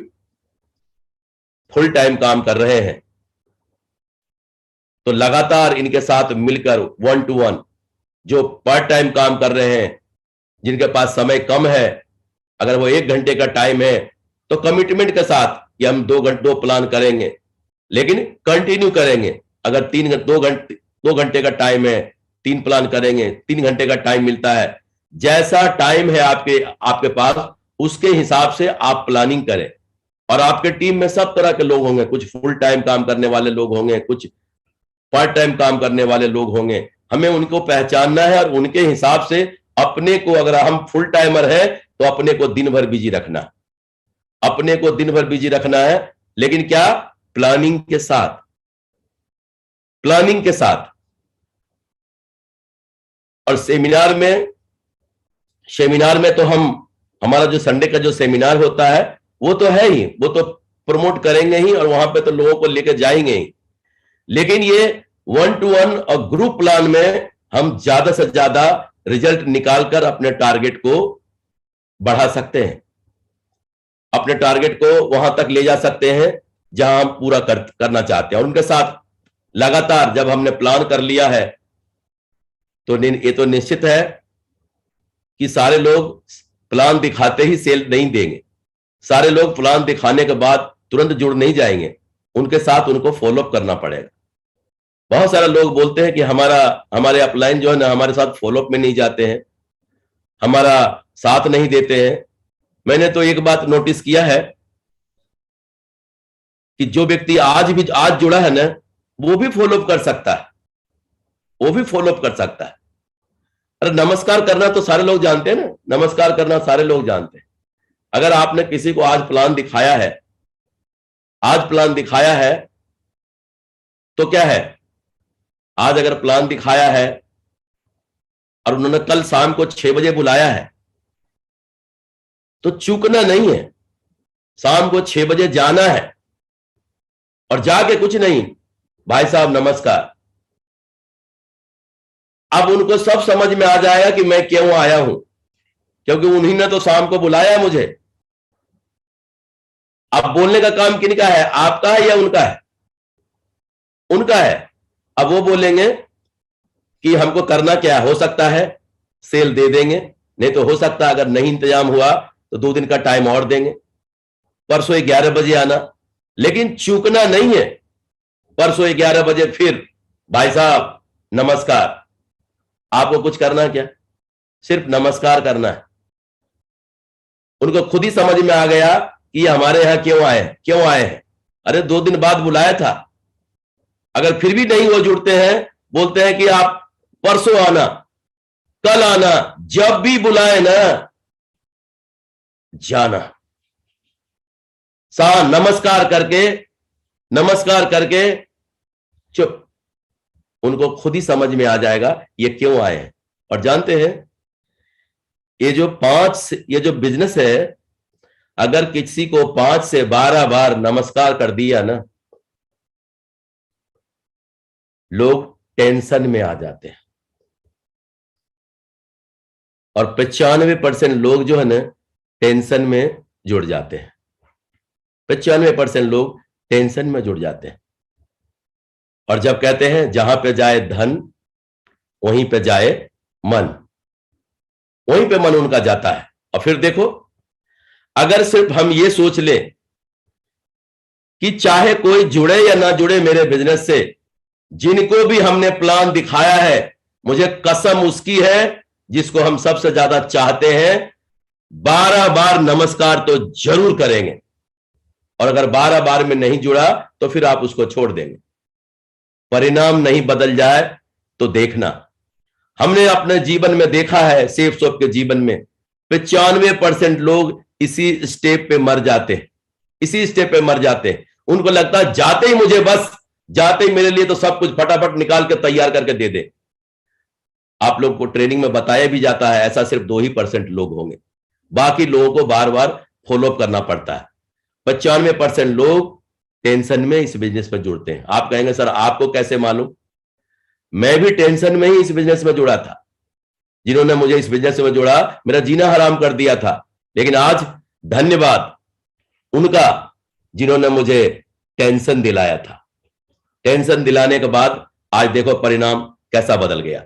फुल टाइम काम कर रहे हैं तो लगातार इनके साथ मिलकर 1-to-1, जो पार्ट टाइम काम कर रहे हैं, जिनके पास समय कम है, अगर वो 1 घंटे का टाइम है तो कमिटमेंट के साथ कि हम 2 प्लान करेंगे, लेकिन कंटिन्यू करेंगे। अगर 2 घंटे का टाइम है, 3 प्लान करेंगे, 3 घंटे का टाइम मिलता है। जैसा टाइम है आपके पास, उसके हिसाब से आप प्लानिंग करें। और आपके टीम में सब तरह के लोग होंगे, कुछ फुल टाइम काम करने वाले लोग होंगे, कुछ पार्ट टाइम काम करने वाले लोग होंगे। हमें उनको पहचानना है और उनके हिसाब से अपने को, अगर हम फुल टाइमर है तो अपने को दिन भर बिजी रखना, अपने को दिन भर बिजी रखना है। लेकिन क्या, प्लानिंग के साथ, प्लानिंग के साथ। और सेमिनार में तो हमारा जो संडे का जो सेमिनार होता है वो तो है ही, वो तो प्रमोट करेंगे ही और वहां पे तो लोगों को लेकर जाएंगे ही। लेकिन ये 1-to-1 और ग्रुप प्लान में हम ज्यादा से ज्यादा रिजल्ट निकालकर अपने टारगेट को बढ़ा सकते हैं, अपने टारगेट को वहां तक ले जा सकते हैं जहां हम पूरा करना चाहते हैं। और उनके साथ लगातार जब हमने प्लान कर लिया है तो ये तो निश्चित है कि सारे लोग प्लान दिखाते ही सेल नहीं देंगे, सारे लोग प्लान दिखाने के बाद तुरंत जुड़ नहीं जाएंगे, उनके साथ उनको फॉलोअप करना पड़ेगा। बहुत सारे लोग बोलते हैं कि हमारे अपलाइन जो है ना हमारे साथ फॉलोअप में नहीं जाते हैं, हमारा साथ नहीं देते हैं। मैंने तो एक बात नोटिस किया है कि जो व्यक्ति आज जुड़ा है ना वो भी फॉलोअप कर सकता है, वो भी फॉलोअप कर सकता है। अरे नमस्कार करना तो सारे लोग जानते हैं ना, नमस्कार करना सारे लोग जानते हैं। अगर आपने किसी को आज प्लान दिखाया है तो क्या है, आज अगर प्लान दिखाया है और उन्होंने कल शाम को 6 बजे बुलाया है तो चूकना नहीं है, शाम को 6 बजे जाना है और जाके कुछ नहीं, भाई साहब नमस्कार। अब उनको सब समझ में आ जाएगा कि मैं क्यों आया हूं, क्योंकि उन्हीं ने तो शाम को बुलाया मुझे। अब बोलने का काम किनका है, आपका है या उनका है? उनका है। अब वो बोलेंगे कि हमको करना क्या है, हो सकता है सेल दे देंगे, नहीं तो हो सकता अगर नहीं इंतजाम हुआ तो 2 दिन का टाइम और देंगे, परसों 11 बजे आना। लेकिन चूकना नहीं है, परसों 11 बजे फिर भाई साहब नमस्कार। आपको कुछ करना क्या, सिर्फ नमस्कार करना है। उनको खुद ही समझ में आ गया कि ये हमारे यहां क्यों आए हैं। अरे 2 दिन बाद बुलाया था, अगर फिर भी नहीं वो जुड़ते हैं, बोलते हैं कि आप परसों आना, कल आना, जब भी बुलाए ना जाना। नमस्कार करके चुप। उनको खुद ही समझ में आ जाएगा ये क्यों आए हैं। और जानते हैं ये जो बिजनेस है, अगर किसी को 5 से 12 बार नमस्कार कर दिया ना, लोग टेंशन में आ जाते हैं। और 95% लोग जो है ना टेंशन में जुड़ जाते हैं, 95% लोग टेंशन में जुड़ जाते हैं। और जब कहते हैं जहां पे जाए धन वहीं पे जाए मन, वहीं पे मन उनका जाता है। और फिर देखो, अगर सिर्फ हम ये सोच लें कि चाहे कोई जुड़े या ना जुड़े मेरे बिजनेस से, जिनको भी हमने प्लान दिखाया है, मुझे कसम उसकी है जिसको हम सबसे ज्यादा चाहते हैं, 12 बार नमस्कार तो जरूर करेंगे। और अगर 12 बार में नहीं जुड़ा तो फिर आप उसको छोड़ देंगे। परिणाम नहीं बदल जाए तो देखना। हमने अपने जीवन में देखा है, सेफ शॉप के जीवन में 95% लोग इसी स्टेप पे मर जाते हैं, उनको लगता है जाते ही मेरे लिए तो सब कुछ फटाफट निकाल के तैयार करके दे दे। आप लोग को ट्रेनिंग में बताया भी जाता है ऐसा सिर्फ 2% लोग होंगे, बाकी लोगों को बार बार फॉलोअप करना पड़ता है। 95% लोग टेंशन में इस बिजनेस में जुड़ते हैं। आप कहेंगे सर आपको कैसे मालूम? मैं भी टेंशन में ही इस बिजनेस में जुड़ा था। जिन्होंने मुझे इस बिजनेस में जुड़ा, मेरा जीना हराम कर दिया था। लेकिन आज धन्यवाद उनका जिन्होंने मुझे टेंशन दिलाया था। टेंशन दिलाने के बाद आज देखो परिणाम कैसा बदल गया।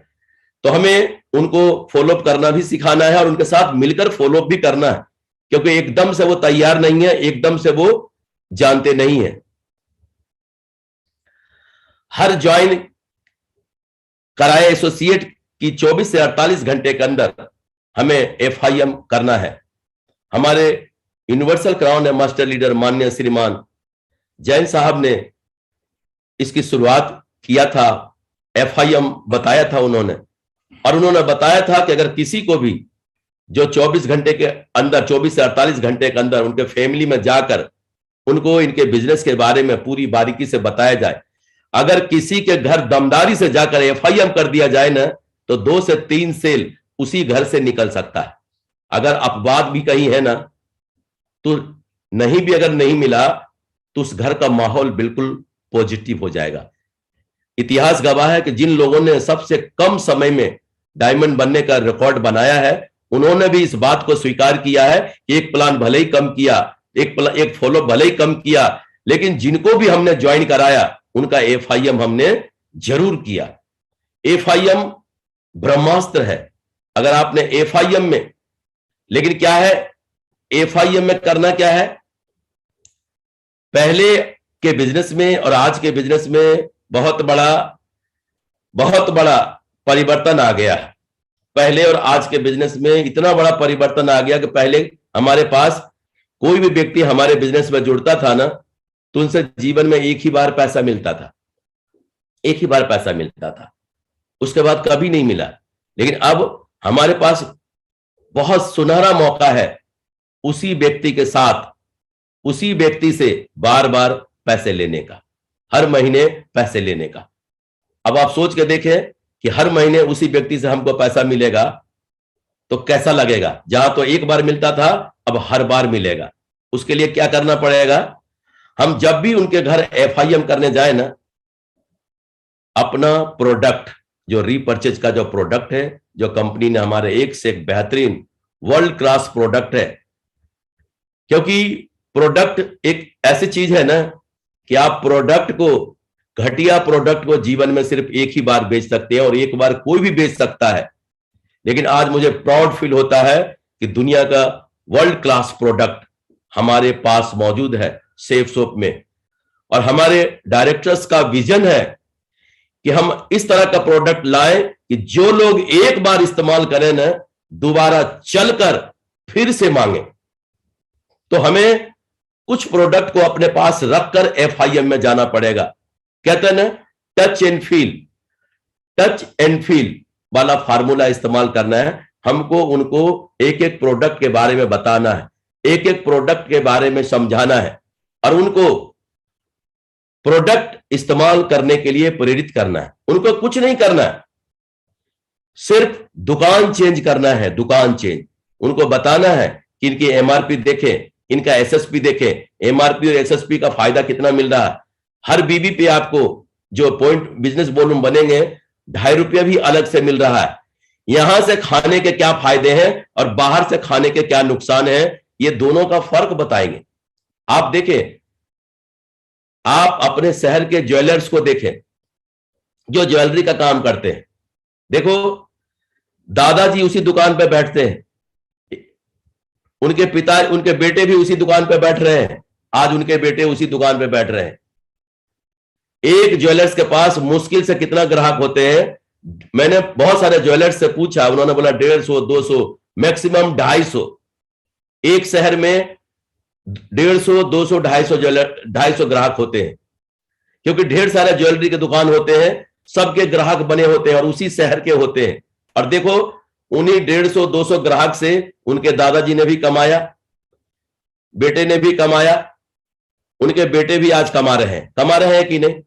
तो हमें उनको फॉलोअप करना भी सिखाना है और उनके साथ मिलकर फॉलोअप भी करना है, क्योंकि एकदम से वो तैयार नहीं है, एकदम से वो जानते नहीं है। हर ज्वाइन कराए एसोसिएट की 24 से 48 घंटे के अंदर हमें FIM करना है। हमारे यूनिवर्सल क्राउन है मास्टर लीडर माननीय श्रीमान जैन साहब ने इसकी शुरुआत किया था, FIM बताया था उन्होंने। और उन्होंने बताया था कि अगर किसी को भी जो 24 घंटे के अंदर, 24 से 48 घंटे के अंदर उनके फैमिली में जाकर उनको इनके बिजनेस के बारे में पूरी बारीकी से बताया जाए। अगर किसी के घर दमदारी से जाकर एफआईएम कर दिया जाए ना, तो 2 से 3 सेल उसी घर से निकल सकता है। अगर अपवाद भी कहीं है ना, तो नहीं भी अगर नहीं मिला तो उस घर का माहौल बिल्कुल पॉजिटिव हो जाएगा। इतिहास गवाह है कि जिन लोगों ने सबसे कम समय में डायमंड बनने का रिकॉर्ड बनाया है, उन्होंने भी इस बात को स्वीकार किया है कि एक प्लान भले ही कम किया, एक फॉलो भले ही कम किया, लेकिन जिनको भी हमने ज्वाइन कराया उनका एफआईएम हमने जरूर किया। एफआईएम ब्रह्मास्त्र है। अगर आपने एफआईएम में, लेकिन क्या है एफआईएम में करना क्या है, पहले के बिजनेस में और आज के बिजनेस में बहुत बड़ा परिवर्तन आ गया है। पहले और आज के बिजनेस में इतना बड़ा परिवर्तन आ गया कि पहले हमारे पास कोई भी व्यक्ति हमारे बिजनेस में जुड़ता था ना, तो उनसे जीवन में एक ही बार पैसा मिलता था, एक ही बार पैसा मिलता था, उसके बाद कभी नहीं मिला। लेकिन अब हमारे पास बहुत सुनहरा मौका है उसी व्यक्ति के साथ, उसी व्यक्ति से बार बार पैसे लेने का, हर महीने पैसे लेने का। अब आप सोच के देखें कि हर महीने उसी व्यक्ति से हमको पैसा मिलेगा तो कैसा लगेगा। जहां तो एक बार मिलता था, अब हर बार मिलेगा। उसके लिए क्या करना पड़ेगा, हम जब भी उनके घर एफआईएम करने जाए ना, अपना प्रोडक्ट जो रीपर्चेज का जो प्रोडक्ट है, जो कंपनी ने हमारे एक से एक बेहतरीन वर्ल्ड क्लास प्रोडक्ट है, क्योंकि प्रोडक्ट एक ऐसी चीज है ना कि आप प्रोडक्ट को, घटिया प्रोडक्ट को जीवन में सिर्फ एक ही बार बेच सकते हैं और एक बार कोई भी बेच सकता है। लेकिन आज मुझे प्राउड फील होता है कि दुनिया का वर्ल्ड क्लास प्रोडक्ट हमारे पास मौजूद है सेफ सोप में। और हमारे डायरेक्टर्स का विजन है कि हम इस तरह का प्रोडक्ट लाएं कि जो लोग एक बार इस्तेमाल करें ना, दोबारा चलकर फिर से मांगे। तो हमें कुछ प्रोडक्ट को अपने पास रखकर एफआईएम में जाना पड़ेगा। कहते हैं ना, टच एंड फील वाला फार्मूला इस्तेमाल करना है। हमको उनको एक एक प्रोडक्ट के बारे में बताना है, एक एक प्रोडक्ट के बारे में समझाना है और उनको प्रोडक्ट इस्तेमाल करने के लिए प्रेरित करना है। उनको कुछ नहीं करना है, सिर्फ दुकान चेंज करना है, दुकान चेंज। उनको बताना है कि इनकी एमआरपी देखें, इनका एसएसपी देखें, एमआरपी और एसएसपी का फायदा कितना मिल रहा है। हर बीबी पे आपको जो पॉइंट बिजनेस वॉल्यूम बनेंगे, ₹2.5 भी अलग से मिल रहा है। यहां से खाने के क्या फायदे हैं और बाहर से खाने के क्या नुकसान है, ये दोनों का फर्क बताएंगे। आप देखें, आप अपने शहर के ज्वेलर्स को देखें जो ज्वेलरी का काम करते हैं। देखो, दादाजी उसी दुकान पे बैठते हैं, उनके बेटे भी उसी दुकान पे बैठ रहे हैं, आज उनके बेटे उसी दुकान पे बैठ रहे हैं। एक ज्वेलर्स के पास मुश्किल से कितना ग्राहक होते हैं? मैंने बहुत सारे ज्वेलर्स से पूछा, उन्होंने बोला 150, 200, मैक्सिमम 250। एक शहर में 150, 200, 250 ग्राहक होते हैं, क्योंकि ढेर सारे ज्वेलरी के दुकान होते हैं, सबके ग्राहक बने होते हैं और उसी शहर के होते हैं। और देखो, उन्हीं 150, 200 ग्राहक से उनके दादाजी ने भी कमाया, बेटे ने भी कमाया, उनके बेटे भी आज कमा रहे हैं कि नहीं?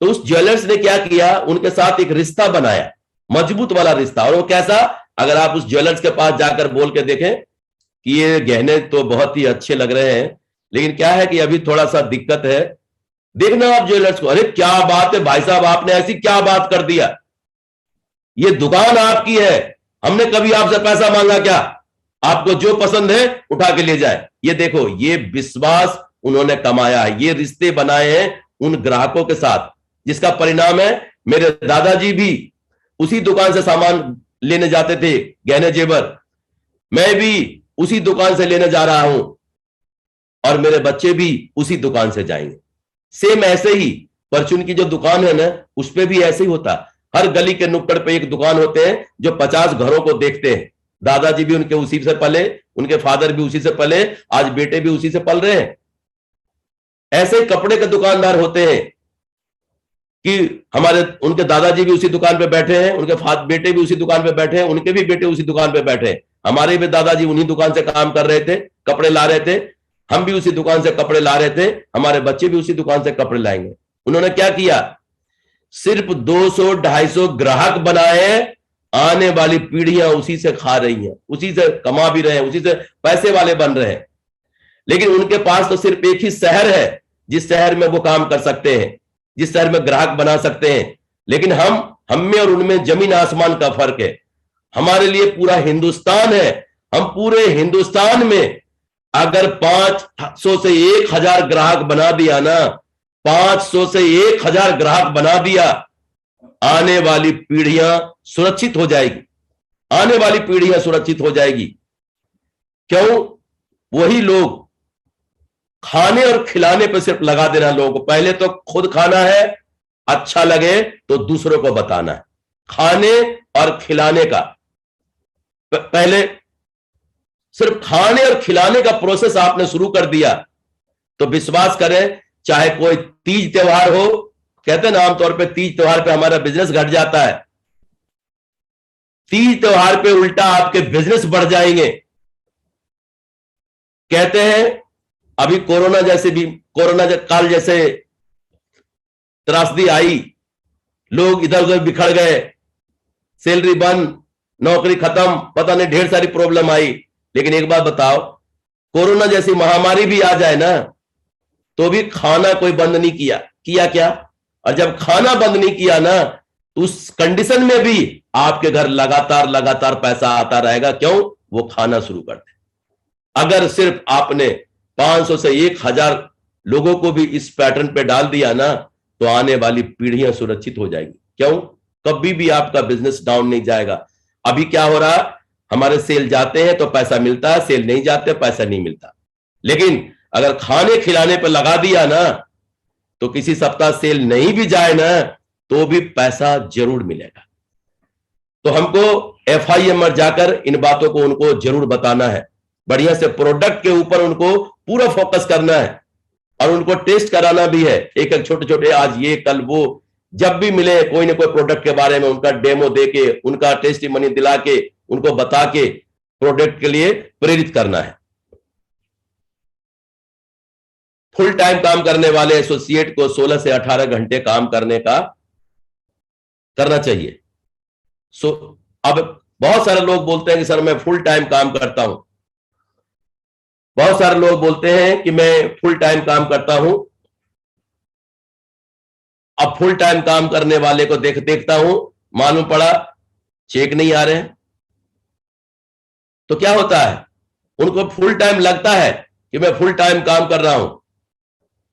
तो उस ज्वेलर्स ने क्या किया, उनके साथ एक रिश्ता बनाया, मजबूत वाला रिश्ता। और वो कैसा? अगर आप उस ज्वेलर्स के पास जाकर बोल के देखें कि ये गहने तो बहुत ही अच्छे लग रहे हैं, लेकिन क्या है कि अभी थोड़ा सा दिक्कत है, देखना आप ज्वेलर्स को, अरे क्या बात है भाई साहब, आपने ऐसी क्या बात कर दिया, ये दुकान आपकी है, हमने कभी आपसे पैसा मांगा क्या? आपको जो पसंद है उठा के ले जाए। ये देखो, ये विश्वास उन्होंने कमाया है, ये रिश्ते बनाए हैं उन ग्राहकों के साथ, जिसका परिणाम है मेरे दादाजी भी उसी दुकान से सामान लेने जाते थे, गहने जेवर, मैं भी उसी दुकान से लेने जा रहा हूं और मेरे बच्चे भी उसी दुकान से जाएंगे। सेम ऐसे ही परचून की जो दुकान है ना, उस पे भी ऐसे ही होता। हर गली के नुक्कड़ पे एक दुकान होते हैं जो 50 घरों को देखते हैं। दादाजी भी उनके उसी से पले, उनके फादर भी उसी से पले, आज बेटे भी उसी से पल रहे हैं। ऐसे कपड़े के दुकानदार होते हैं कि उनके दादाजी भी उसी दुकान पे बैठे हैं, उनके बेटे भी उसी दुकान पे बैठे हैं, उनके भी बेटे उसी दुकान पे बैठे हैं। हमारे भी दादाजी उन्हीं दुकान से काम कर रहे थे, कपड़े ला रहे थे। हम भी उसी दुकान से कपड़े ला रहे थे, हमारे बच्चे भी उसी दुकान से कपड़े लाएंगे। उन्होंने क्या किया, सिर्फ 200-250 ग्राहक बनाए, आने वाली पीढ़ियां उसी से खा रही हैं, उसी से कमा भी रहे हैं, उसी से पैसे वाले बन रहे हैं। लेकिन उनके पास तो सिर्फ एक ही शहर है जिस शहर में वो काम कर सकते हैं, जिस शहर में ग्राहक बना सकते हैं। लेकिन हम में और उनमें जमीन आसमान का फर्क है। हमारे लिए पूरा हिंदुस्तान है। हम पूरे हिंदुस्तान में अगर 500 से 1000 ग्राहक बना दिया ना, 500 से 1000 ग्राहक बना दिया, आने वाली पीढ़ियां सुरक्षित हो जाएगी, आने वाली पीढ़ियां सुरक्षित हो जाएगी। क्यों? वही लोग खाने और खिलाने पर सिर्फ लगा देना लोगों को। पहले तो खुद खाना है, अच्छा लगे तो दूसरों को बताना है। खाने और खिलाने का पहले सिर्फ खाने और खिलाने का प्रोसेस आपने शुरू कर दिया तो विश्वास करें, चाहे कोई तीज त्योहार हो, कहते हैं ना आमतौर पे तीज त्योहार पे हमारा बिजनेस घट जाता है, तीज त्योहार पे उल्टा आपके बिजनेस बढ़ जाएंगे। कहते हैं अभी कोरोना काल जैसे त्रासदी आई, लोग इधर उधर बिखर गए, सैलरी बंद, नौकरी खत्म, पता नहीं ढेर सारी प्रॉब्लम आई। लेकिन एक बात बताओ, कोरोना जैसी महामारी भी आ जाए ना तो भी खाना कोई बंद नहीं किया क्या? और जब खाना बंद नहीं किया ना तो उस कंडीशन में भी आपके घर लगातार पैसा आता रहेगा। क्यों? वो खाना शुरू करते। अगर सिर्फ आपने 500 से 1000 लोगों को भी इस पैटर्न पे डाल दिया ना तो आने वाली पीढ़ियां सुरक्षित हो जाएगी। क्यों? कभी भी आपका बिजनेस डाउन नहीं जाएगा। अभी क्या हो रहा, हमारे सेल जाते हैं तो पैसा मिलता है, सेल नहीं जाते पैसा नहीं मिलता। लेकिन अगर खाने खिलाने पर लगा दिया ना तो किसी सप्ताह सेल नहीं भी जाए ना तो भी पैसा जरूर मिलेगा। तो हमको FIM में जाकर इन बातों को उनको जरूर बताना है, बढ़िया से प्रोडक्ट के ऊपर उनको पूरा फोकस करना है और उनको टेस्ट कराना भी है। एक छोटे आज ये कल वो, जब भी मिले कोई ना कोई प्रोडक्ट के बारे में उनका डेमो देके, उनका टेस्टिमनी दिला के, उनको बता के प्रोडक्ट के लिए प्रेरित करना है। फुल टाइम काम करने वाले एसोसिएट को 16 से 18 घंटे काम करना चाहिए। अब बहुत सारे लोग बोलते हैं कि सर मैं फुल टाइम काम करता हूं, बहुत सारे लोग बोलते हैं कि मैं फुल टाइम काम करता हूं। अब फुल टाइम काम करने वाले को देखता हूं, मालूम पड़ा चेक नहीं आ रहे हैं। तो क्या होता है, उनको फुल टाइम लगता है कि मैं फुल टाइम काम कर रहा हूं,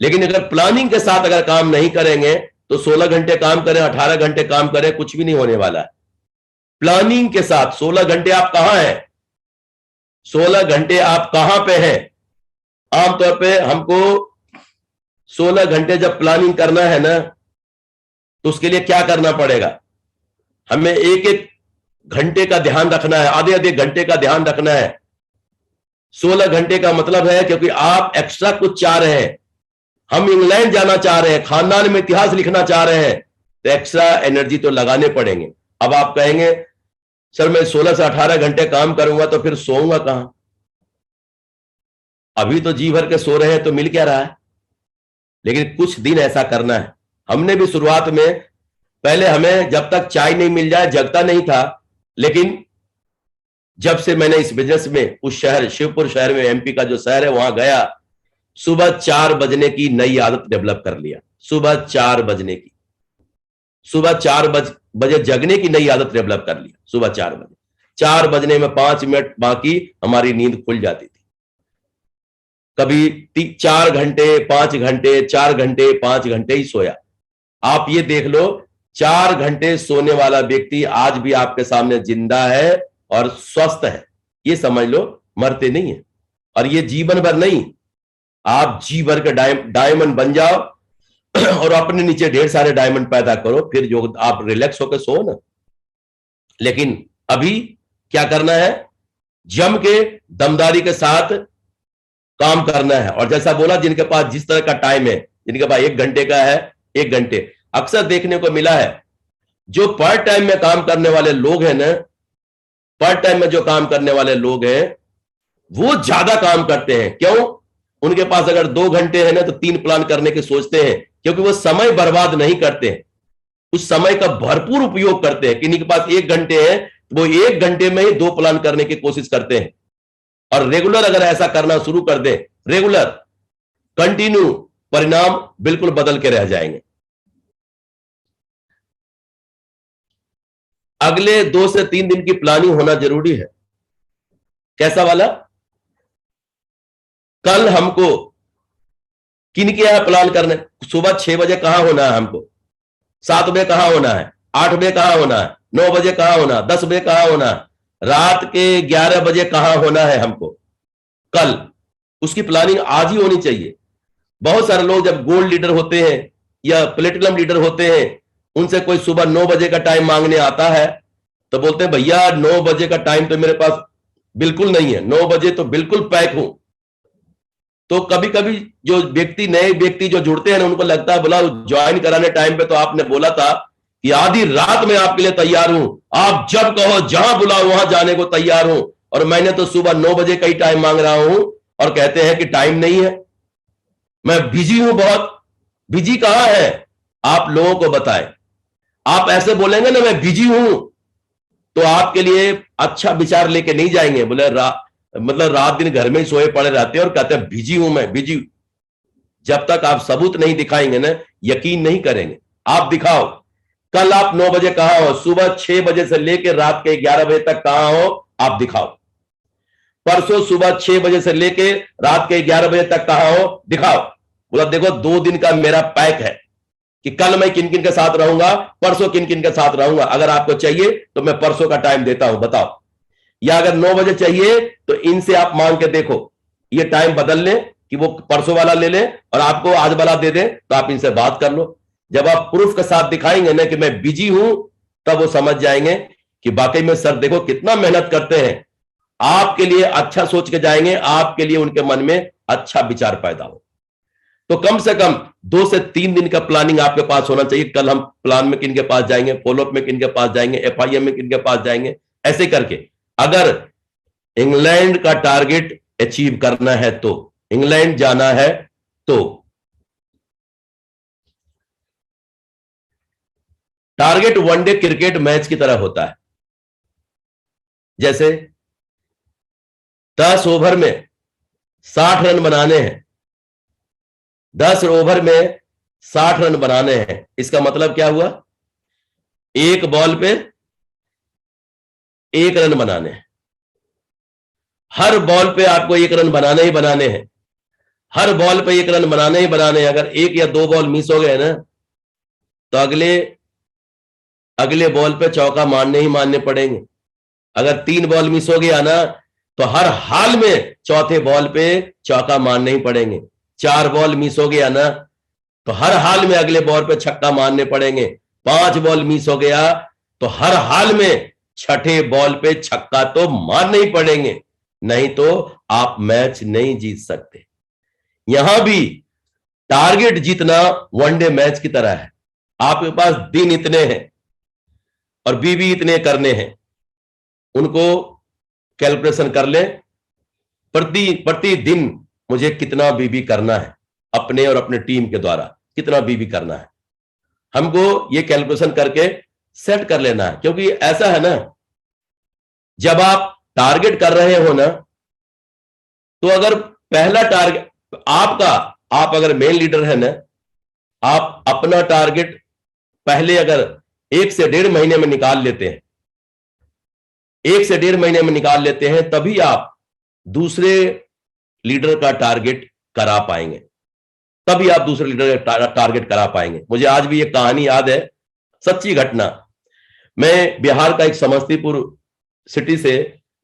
लेकिन अगर प्लानिंग के साथ अगर काम नहीं करेंगे तो 16 घंटे काम करें, 18 घंटे काम करें, कुछ भी नहीं होने वाला है। प्लानिंग के साथ 16 घंटे आप कहां हैं, 16 घंटे आप कहां पे हैं? आमतौर पे हमको 16 घंटे जब प्लानिंग करना है ना तो उसके लिए क्या करना पड़ेगा, हमें एक एक घंटे का ध्यान रखना है, आधे घंटे का ध्यान रखना है। 16 घंटे का मतलब है क्योंकि आप एक्स्ट्रा कुछ चाह रहे हैं, हम इंग्लैंड जाना चाह रहे हैं, खानदान में इतिहास लिखना चाह रहे हैं, तो एक्स्ट्रा एनर्जी तो लगाने पड़ेंगे। अब आप कहेंगे सर मैं 16 से 18 घंटे काम करूंगा तो फिर सोऊंगा कहां? अभी तो जी भर के सो रहे हैं तो मिल क्या रहा है? लेकिन कुछ दिन ऐसा करना है। हमने भी शुरुआत में पहले हमें जब तक चाय नहीं मिल जाए जगता नहीं था, लेकिन जब से मैंने इस बिजनेस में उस शहर शिवपुर शहर में MP का जो शहर है वहां गया, सुबह 4 बजने की नई आदत डेवलप कर लिया। सुबह 4 बजने की, सुबह 4 बजे जगने की नई आदत डेवलप कर लिया। सुबह 4 बजे, 4 बजने में 5 मिनट बाकी हमारी नींद खुल जाती थी। कभी 4 घंटे 5 घंटे 4 घंटे 5 घंटे ही सोया। आप ये देख लो, 4 घंटे सोने वाला व्यक्ति आज भी आपके सामने जिंदा है और स्वस्थ है। ये समझ लो, मरते नहीं है। और ये जीवन भर नहीं, आप जी भर के डायमंड बन जाओ और अपने नीचे ढेर सारे डायमंड पैदा करो, फिर जो आप रिलैक्स होकर सो ना। लेकिन अभी क्या करना है, जम के दमदारी के साथ काम करना है। और जैसा बोला, जिनके पास जिस तरह का टाइम है, जिनके पास 1 घंटे का है 1 घंटे, अक्सर देखने को मिला है जो पार्ट टाइम में काम करने वाले लोग हैं ना, पार्ट टाइम में जो काम करने वाले लोग हैं वो ज्यादा काम करते हैं। क्यों? उनके पास अगर 2 घंटे है ना तो 3 प्लान करने के सोचते हैं, क्योंकि वो समय बर्बाद नहीं करते हैं, उस समय का भरपूर उपयोग करते हैं। किन्हीं के पास 1 घंटे है तो वो 1 घंटे में ही 2 प्लान करने की कोशिश करते हैं। और रेगुलर अगर ऐसा करना शुरू कर दें, रेगुलर कंटिन्यू, परिणाम बिल्कुल बदल के रह जाएंगे। अगले 2 से 3 दिन की प्लानिंग होना जरूरी है। कैसा वाला? कल हमको किन के यहां प्लान करने, सुबह 6 बजे कहां होना है हमको, 7 बजे कहां होना है, 8 बजे कहां होना है, 9 बजे कहां होना है, 10 बजे कहां होना है, रात के 11 बजे कहां होना है हमको कल, उसकी प्लानिंग आज ही होनी चाहिए। बहुत सारे लोग जब गोल्ड लीडर होते हैं या प्लेटिनम लीडर होते हैं, उनसे कोई सुबह 9 बजे का टाइम मांगने आता है तो बोलते हैं भैया 9 बजे का टाइम तो मेरे पास बिल्कुल नहीं है, 9 बजे तो बिल्कुल पैक हूं। तो कभी कभी जो व्यक्ति, नए व्यक्ति जो जुड़ते हैं ना, उनको लगता है बोला ज्वाइन कराने टाइम पे तो आपने बोला था कि आधी रात में आपके लिए तैयार हूं, आप जब कहो जहां बुलाओ वहां जाने को तैयार हूं, और मैंने तो सुबह 9 बजे का ही टाइम मांग रहा हूं और कहते हैं कि टाइम नहीं है, मैं बिजी हूं बहुत। बिजी कहां है? आप लोगों को बताएं। आप ऐसे बोलेंगे ना मैं बिजी हूं, तो आपके लिए अच्छा विचार लेके नहीं जाएंगे। बोले मतलब रात दिन घर में ही सोए पड़े रहते हैं और कहते हैं बिजी हूं, मैं बिजी। जब तक आप सबूत नहीं दिखाएंगे ना, यकीन नहीं करेंगे। आप दिखाओ, कल आप 9 बजे कहां हो, सुबह 6 बजे से लेकर रात के 11 बजे तक कहां हो, आप दिखाओ। परसों सुबह 6 बजे से लेकर रात के 11 बजे तक कहां हो, दिखाओ। बोला देखो 2 दिन का मेरा पैक है कि कल मैं किन किन के साथ रहूंगा, परसों किन किन के साथ रहूंगा। अगर आपको चाहिए तो मैं परसों का टाइम देता हूं, बताओ। या अगर 9 बजे चाहिए तो इनसे आप मांग के देखो, ये टाइम बदल लें कि वो परसों वाला ले लें और आपको आज वाला दे दें, तो आप इनसे बात कर लो। जब आप प्रूफ के साथ दिखाएंगे ना कि मैं बिजी हूं, तब वो समझ जाएंगे कि वाकई में सर देखो कितना मेहनत करते हैं, आपके लिए अच्छा सोच के जाएंगे, आपके लिए उनके मन में अच्छा विचार पैदा हो। तो कम से कम 2 से 3 दिन का प्लानिंग आपके पास होना चाहिए। कल हम प्लान में किन के पास जाएंगे, फॉलोअप में किन के पास जाएंगे, FIM में किन के पास जाएंगे, ऐसे करके। अगर इंग्लैंड का टारगेट अचीव करना है, तो इंग्लैंड जाना है, तो टारगेट वनडे क्रिकेट मैच की तरह होता है। जैसे 10 ओवर में 60 रन बनाने हैं, 10 ओवर में 60 रन बनाने हैं। इसका मतलब क्या हुआ? एक बॉल पे 1 रन बनाने हैं। हर बॉल पे आपको 1 रन बनाने ही बनाने हैं, हर बॉल पे 1 रन बनाने ही बनाने हैं। अगर 1 या 2 बॉल मिस हो गए ना, तो अगले बॉल पे चौका मारने ही मारने पड़ेंगे। अगर 3 बॉल मिस हो गया ना, तो हर हाल में चौथे बॉल पे चौका मारने ही पड़ेंगे। 4 बॉल मिस हो गया ना, तो हर हाल में अगले बॉल पे छक्का मारने पड़ेंगे। 5 बॉल मिस हो गया तो हर हाल में छठे बॉल पे छक्का तो मारने ही पड़ेंगे, नहीं तो आप मैच नहीं जीत सकते। यहां भी टारगेट जीतना वनडे मैच की तरह है। आपके पास दिन इतने हैं और बीबी इतने करने हैं, उनको कैलकुलेशन कर ले। प्रति दिन मुझे कितना बीबी करना है, अपने और अपने टीम के द्वारा कितना बीबी करना है, हमको ये कैलकुलेशन करके सेट कर लेना है। क्योंकि ऐसा है ना, जब आप टारगेट कर रहे हो ना, तो अगर पहला टारगेट आप अगर मेन लीडर है ना, आप अपना टारगेट पहले अगर 1 से 1.5 महीने में निकाल लेते हैं, 1 से 1.5 महीने में निकाल लेते हैं, तभी आप दूसरे लीडर का टारगेट करा पाएंगे, तभी आप दूसरे लीडर का टारगेट करा पाएंगे। मुझे आज भी एक कहानी याद है, सच्ची घटना। मैं बिहार का एक समस्तीपुर सिटी से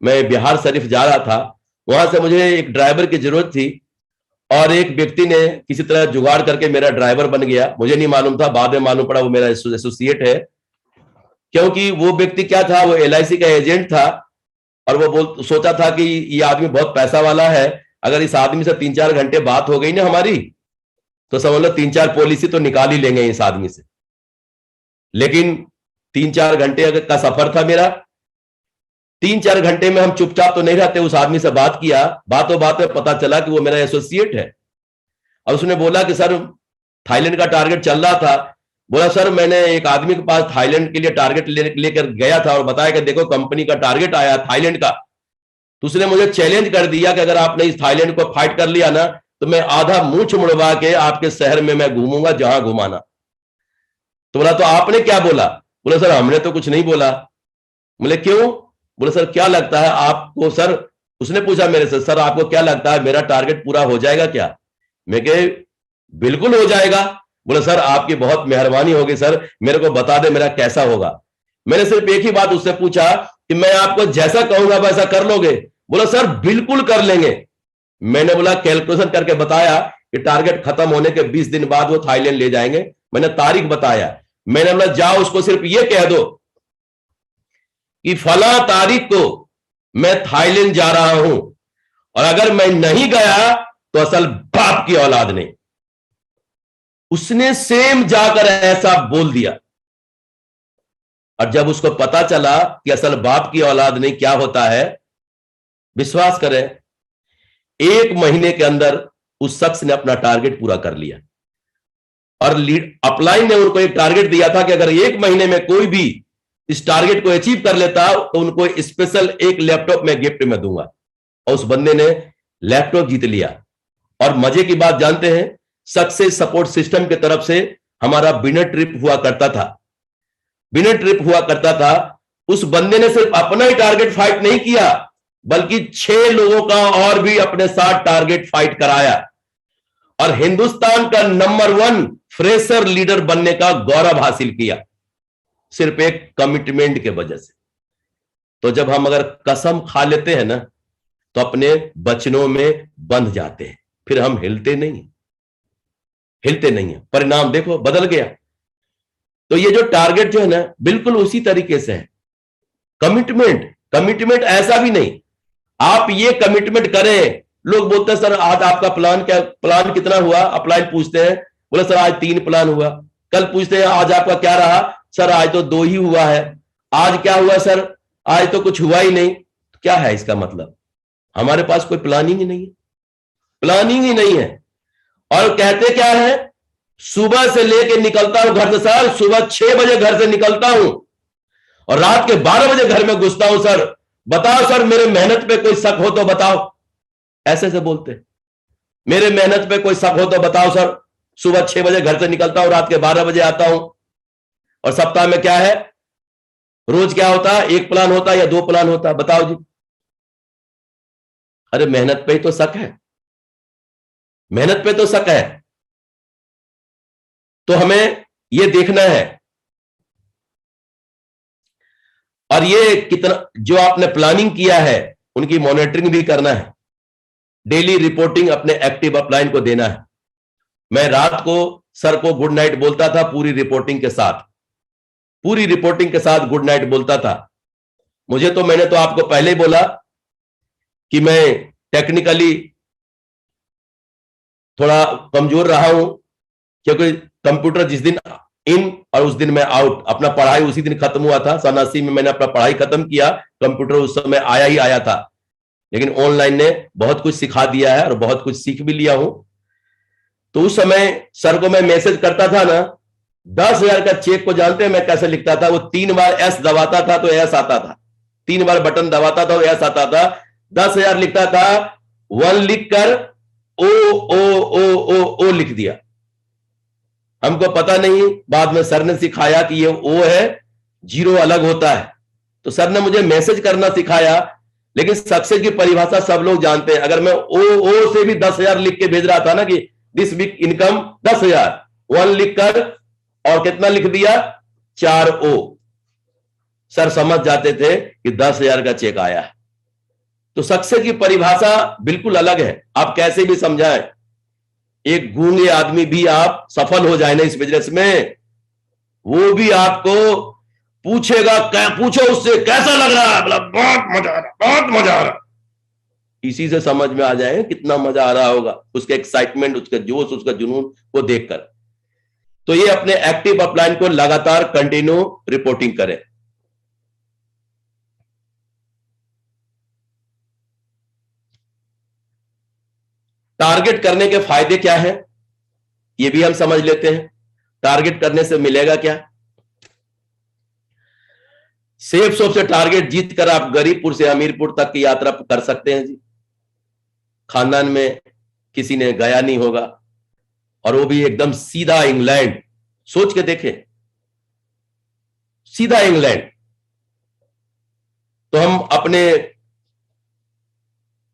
मैं बिहार शरीफ जा रहा था। वहां से मुझे एक ड्राइवर की जरूरत थी और एक व्यक्ति ने किसी तरह जुगाड़ करके मेरा ड्राइवर बन गया। मुझे नहीं मालूम था, बाद में मालूम पड़ा वो मेरा एसोसिएट है। क्योंकि वो व्यक्ति क्या था, वो LIC का एजेंट था और वो सोचा था कि ये आदमी बहुत पैसा वाला है, अगर इस आदमी से 3-4 घंटे बात हो गई ना हमारी, तो समझ लो 3-4 पॉलिसी तो निकाल ही लेंगे इस आदमी से। लेकिन 3-4 घंटे का सफर था मेरा, 3-4 घंटे में हम चुपचाप तो नहीं रहते, उस आदमी से बात किया, बातों बात में पता चला कि वो मेरा एसोसिएट है। और उसने बोला कि सर थाईलैंड का टारगेट चल रहा था। बोला सर मैंने एक आदमी के पास थाईलैंड के लिए टारगेट लेकर गया था और बताया कि देखो कंपनी का टारगेट आया थाईलैंड का। तो उसने मुझे चैलेंज कर दिया कि अगर आपने इस थाईलैंड को फाइट कर लिया ना तो मैं आधा मूंछ मुड़वा के आपके शहर में मैं घूमूंगा जहां घुमाना। तो बोला तो आपने क्या बोला? बोला सर हमने तो कुछ नहीं बोला। बोले क्यों? बोले सर क्या लगता है आपको? सर उसने पूछा मेरे से, सर आपको क्या लगता है मेरा टारगेट पूरा हो जाएगा क्या? मैं कहे बिल्कुल हो जाएगा। बोले सर आपकी बहुत मेहरबानी होगी सर, मेरे को बता दे मेरा कैसा होगा। मैंने सिर्फ एक ही बात उससे पूछा कि मैं आपको जैसा कहूंगा वैसा कर लोगे? बोला सर बिल्कुल कर लेंगे। मैंने बोला कैलकुलेशन करके बताया कि टारगेट खत्म होने के 20 दिन बाद वो थाईलैंड ले जाएंगे। मैंने तारीख बताया। मैंने बोला जाओ उसको सिर्फ ये कह दो कि फला तारीख को मैं थाईलैंड जा रहा हूं और अगर मैं नहीं गया तो असल बाप की औलाद नहीं। उसने सेम जाकर ऐसा बोल दिया। और जब उसको पता चला कि असल बाप की औलाद नहीं क्या होता है, विश्वास करें 1 महीने के अंदर उस शख्स ने अपना टारगेट पूरा कर लिया। और अपलाइन ने उनको एक टारगेट दिया था कि अगर 1 महीने में कोई भी इस टारगेट को अचीव कर लेता तो उनको स्पेशल एक लैपटॉप में गिफ्ट में दूंगा। और उस बंदे ने लैपटॉप जीत लिया। और मजे की बात जानते हैं, सक्सेस सपोर्ट सिस्टम की तरफ से हमारा विनर ट्रिप हुआ करता था। विनर ट्रिप हुआ करता था। उस बंदे ने सिर्फ अपना ही टारगेट फाइट नहीं किया बल्कि 6 लोगों का और भी अपने साथ टारगेट फाइट कराया और हिंदुस्तान का नंबर 1 फ्रेशर लीडर बनने का गौरव हासिल किया, सिर्फ एक कमिटमेंट के वजह से। तो जब हम अगर कसम खा लेते हैं ना तो अपने वचनों में बंध जाते हैं, फिर हम हिलते नहीं है। परिणाम देखो बदल गया। तो ये जो टारगेट जो है ना बिल्कुल उसी तरीके से है। कमिटमेंट ऐसा भी नहीं आप ये कमिटमेंट करें। लोग बोलते हैं सर आज आपका प्लान कितना हुआ? अपलाइन पूछते हैं, बोले सर आज 3 प्लान हुआ। कल पूछते हैं आज आपका क्या रहा? सर आज तो 2 ही हुआ है। आज क्या हुआ सर? आज तो कुछ हुआ ही नहीं। क्या है इसका मतलब? हमारे पास कोई प्लानिंग ही नहीं है। और कहते क्या है, सुबह से लेके निकलता हूं घर से सर, सुबह 6 बजे घर से निकलता हूं और रात के 12 बजे घर में घुसता हूं। सर बताओ सर मेरे मेहनत पे कोई शक हो तो बताओ। ऐसे से बोलते, मेरे मेहनत पे कोई शक हो तो बताओ सर। सुबह 6 बजे घर से निकलता हूं, रात के 12 बजे आता हूं। और सप्ताह में क्या है, रोज क्या होता है? 1 प्लान होता है या 2 प्लान होता है? बताओ जी। अरे मेहनत पे ही तो शक है, मेहनत पे तो शक है। तो हमें यह देखना है और ये कितना जो आपने प्लानिंग किया है उनकी मॉनिटरिंग भी करना है। डेली रिपोर्टिंग अपने एक्टिव अपलाइन को देना है। मैं रात को सर को गुड नाइट बोलता था पूरी रिपोर्टिंग के साथ गुड नाइट बोलता था। मैंने तो आपको पहले ही बोला कि मैं टेक्निकली थोड़ा कमजोर रहा हूं क्योंकि कंप्यूटर जिस दिन इन और उस दिन मैं आउट, अपना पढ़ाई उसी दिन खत्म हुआ था। 87 में मैंने अपना पढ़ाई खत्म किया। कंप्यूटर उस समय आया था, लेकिन ऑनलाइन ने बहुत कुछ सिखा दिया है और बहुत कुछ सीख भी लिया हूं। तो उस समय सर को मैं मैसेज करता था ना, 10,000 का चेक को जानते हैं मैं कैसे लिखता था? वो 3 बार एस दबाता था तो एस आता था, 3 बार बटन दबाता था तो एस आता था। 10,000 लिखता था, 1 लिखकर ओ लिख दिया। हमको पता नहीं, बाद में सर ने सिखाया कि ये ओ है, 0 अलग होता है। तो सर ने मुझे मैसेज करना सिखाया। लेकिन सक्सेस की परिभाषा सब लोग जानते हैं। अगर मैं ओ से भी 10,000 लिख के भेज रहा था ना कि दिस वीक इनकम 10,000, 1 लिखकर और कितना लिख दिया? 4 ओ, सर समझ जाते थे कि 10,000 का चेक आया है। तो सक्सेस की परिभाषा बिल्कुल अलग है। आप कैसे भी समझाएं, एक गूंगे आदमी भी आप सफल हो जाए ना इस बिजनेस में, वो भी आपको पूछेगा, पूछो उससे कैसा लग रहा है? बोला बहुत मजा आ रहा। इसी से समझ में आ जाए कितना मजा आ रहा होगा, उसके एक्साइटमेंट, उसका जोश, उसका जुनून को देखकर। तो ये अपने एक्टिव अपलाइन को लगातार कंटिन्यू रिपोर्टिंग करें। टारगेट करने के फायदे क्या है ये भी हम समझ लेते हैं। टारगेट करने से मिलेगा क्या? सेफ शॉप से टारगेट जीतकर आप गरीबपुर से हमीरपुर तक की यात्रा कर सकते हैं जी। खानदान में किसी ने गया नहीं होगा, और वो भी एकदम सीधा इंग्लैंड। सोच के देखें, सीधा इंग्लैंड। तो हम अपने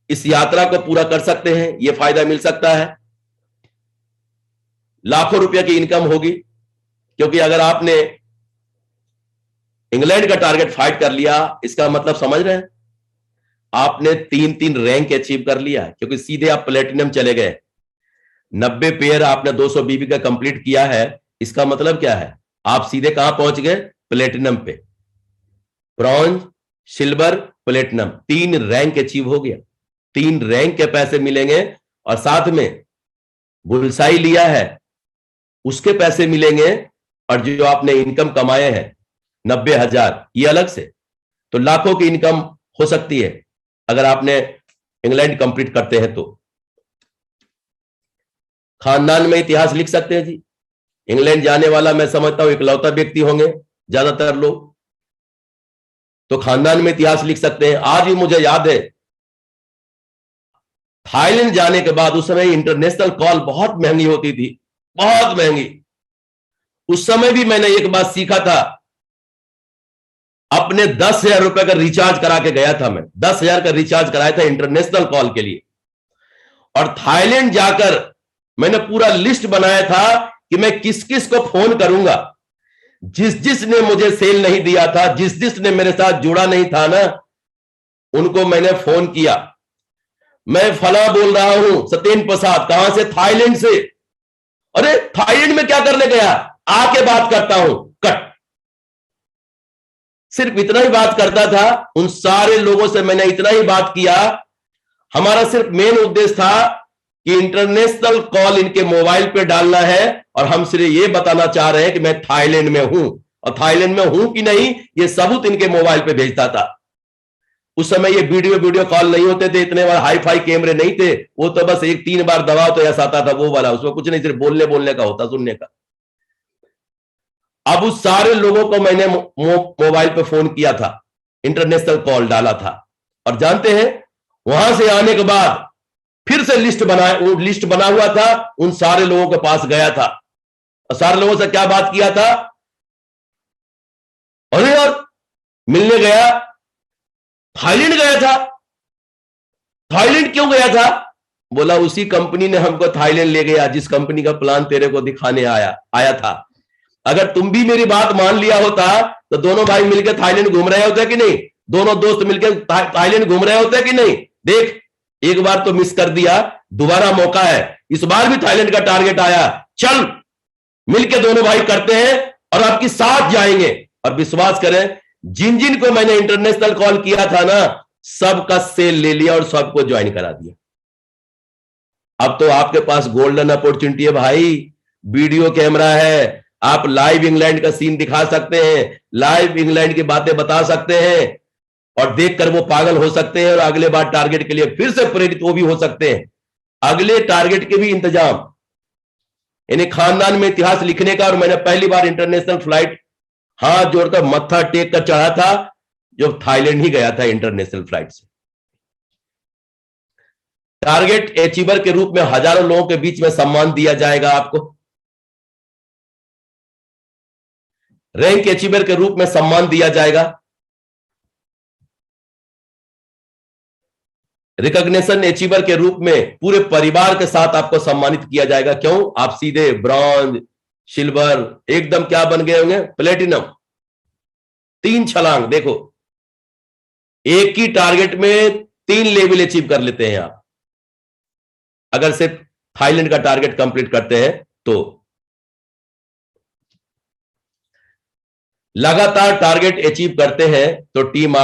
इस यात्रा को पूरा कर सकते हैं, यह फायदा मिल सकता है। लाखों रुपया की इनकम होगी, क्योंकि अगर आपने इंग्लैंड का टारगेट फाइट कर लिया, इसका मतलब समझ रहे हैं, आपने 3-3 रैंक अचीव कर लिया, क्योंकि सीधे आप प्लेटिनम चले गए। 90 पेयर आपने 200 बीबी का कंप्लीट किया है, इसका मतलब क्या है? आप सीधे कहां पहुंच गए? प्लेटिनम पे। Bronze, silver, platinum, 3 rank achieve हो गया। 3 रैंक के पैसे मिलेंगे, और साथ में बुलसाई लिया है उसके पैसे मिलेंगे, और जो आपने इनकम कमाए हैं 90,000, ये अलग से। तो लाखों की इनकम हो सकती है अगर आपने इंग्लैंड कंप्लीट करते हैं तो। खानदान में इतिहास लिख सकते हैं जी। इंग्लैंड जाने वाला मैं समझता हूं इकलौता व्यक्ति होंगे ज्यादातर लोग, तो खानदान में इतिहास लिख सकते हैं। आज भी मुझे याद है, थाईलैंड जाने के बाद, उस समय इंटरनेशनल कॉल बहुत महंगी होती थी, बहुत महंगी। उस समय भी मैंने एक बात सीखा था, अपने 10,000 रुपए का रिचार्ज करा के गया था। मैं 10,000 का रिचार्ज कराया था इंटरनेशनल कॉल के लिए, और थाईलैंड जाकर मैंने पूरा लिस्ट बनाया था कि मैं किस किस को फोन करूंगा। जिस जिसने मुझे सेल नहीं दिया था, जिस जिसने मेरे साथ जुड़ा नहीं था ना, उनको मैंने फोन किया। मैं फला बोल रहा हूं, सत्येंद्र प्रसाद, कहां से? थाईलैंड से। अरे थाईलैंड में क्या करने गया? आके बात करता हूं, कट। सिर्फ इतना ही बात करता था। उन सारे लोगों से मैंने इतना ही बात किया। हमारा सिर्फ मेन उद्देश्य था कि इंटरनेशनल कॉल इनके मोबाइल पे डालना है, और हम सिर्फ ये बताना चाह रहे हैं कि मैं थाईलैंड में हूं, और थाईलैंड में हूं कि नहीं ये सबूत इनके मोबाइल पे भेजता था। उस समय ये वीडियो कॉल नहीं होते थे, इतने बार हाई फाई कैमरे नहीं थे। वो तो बस 1-3 बार दबाओ तो ऐसा आता था, वो वाला। उसमें कुछ नहीं, सिर्फ बोलने का होता, सुनने का। अब उस सारे लोगों को मैंने मोबाइल पे फोन किया था, इंटरनेशनल कॉल डाला था, और जानते हैं वहां से आने के बाद फिर से लिस्ट बना हुआ था, उन सारे लोगों के पास गया था, और सारे लोगों से क्या बात किया था? अरे यार, मिलने गया, थाईलैंड गया था। थाईलैंड क्यों गया था? बोला उसी कंपनी ने हमको थाईलैंड ले गया, जिस कंपनी का प्लान तेरे को दिखाने आया था। अगर तुम भी मेरी बात मान लिया होता तो दोनों भाई मिलकर थाईलैंड घूम रहे होते कि नहीं? दोनों दोस्त मिलकर थाईलैंड घूम रहे होते कि नहीं? देख, एक बार तो मिस कर दिया, दोबारा मौका है। इस बार भी थाईलैंड का टारगेट आया, चल मिलके दोनों भाई करते हैं, और आपके साथ जाएंगे। और विश्वास करें, जिन जिन को मैंने इंटरनेशनल कॉल किया था ना, सबका सेल ले लिया और सबको ज्वाइन करा दिया। अब तो आपके पास गोल्डन अपॉर्चुनिटी है भाई। वीडियो कैमरा है, आप लाइव इंग्लैंड का सीन दिखा सकते हैं, लाइव इंग्लैंड की बातें बता सकते हैं, और देखकर वो पागल हो सकते हैं, और अगले बार टारगेट के लिए फिर से प्रेरित वो भी हो सकते हैं। अगले टारगेट के भी इंतजाम, यानी खानदान में इतिहास लिखने का। और मैंने पहली बार इंटरनेशनल फ्लाइट हाथ जोड़कर मत्था टेक कर चढ़ा था, जो थाईलैंड ही गया था इंटरनेशनल फ्लाइट से। टारगेट अचीवर के रूप में हजारों लोगों के बीच में सम्मान दिया जाएगा आपको। रैंक अचीवर के रूप में सम्मान दिया जाएगा। रिकॉग्निशन अचीवर के रूप में पूरे परिवार के साथ आपको सम्मानित किया जाएगा। क्यों? आप सीधे ब्रॉन्ज, सिल्वर, एकदम क्या बन गए होंगे? प्लेटिनम। 3 छलांग। देखो, एक ही टारगेट में 3 लेवल अचीव कर लेते हैं आप, अगर सिर्फ थाईलैंड का टारगेट कंप्लीट करते हैं तो। लगातार टारगेट अचीव करते हैं तो टीम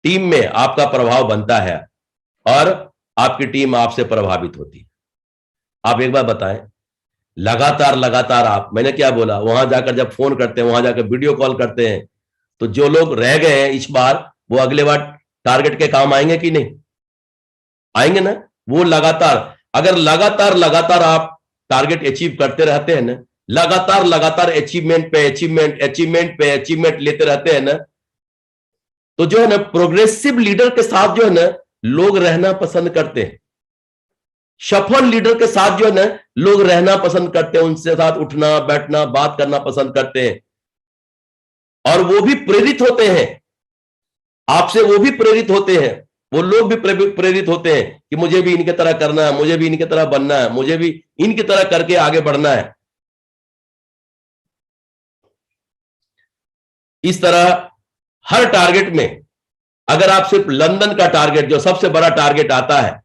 टीम में आपका प्रभाव बनता है, और आपकी टीम आपसे प्रभावित होती है। आप एक बार बताएं, लगातार आप, मैंने क्या बोला, वहां जाकर जब फोन करते हैं, वहां जाकर वीडियो कॉल करते हैं, तो जो लोग रह गए हैं इस बार, वो अगले बार टारगेट के काम आएंगे कि नहीं? आएंगे ना? वो लगातार, अगर लगातार लगातार आप टारगेट अचीव करते रहते हैं ना, लगातार लगातार अचीवमेंट पे अचीवमेंट, अचीवमेंट पे अचीवमेंट लेते रहते हैं ना, तो जो है ना प्रोग्रेसिव लीडर के साथ जो है ना लोग रहना पसंद करते हैं। सफल लीडर के साथ जो है ना लोग रहना पसंद करते हैं, उनसे साथ उठना बैठना बात करना पसंद करते हैं, और वो भी प्रेरित होते हैं आपसे, वो भी प्रेरित होते हैं, वो लोग भी प्रेरित होते हैं कि मुझे भी इनके तरह करना है, मुझे भी इनके तरह बनना है, मुझे भी इनकी तरह करके आगे बढ़ना है। इस तरह हर टारगेट में, अगर आप सिर्फ लंदन का टारगेट जो सबसे बड़ा टारगेट आता है,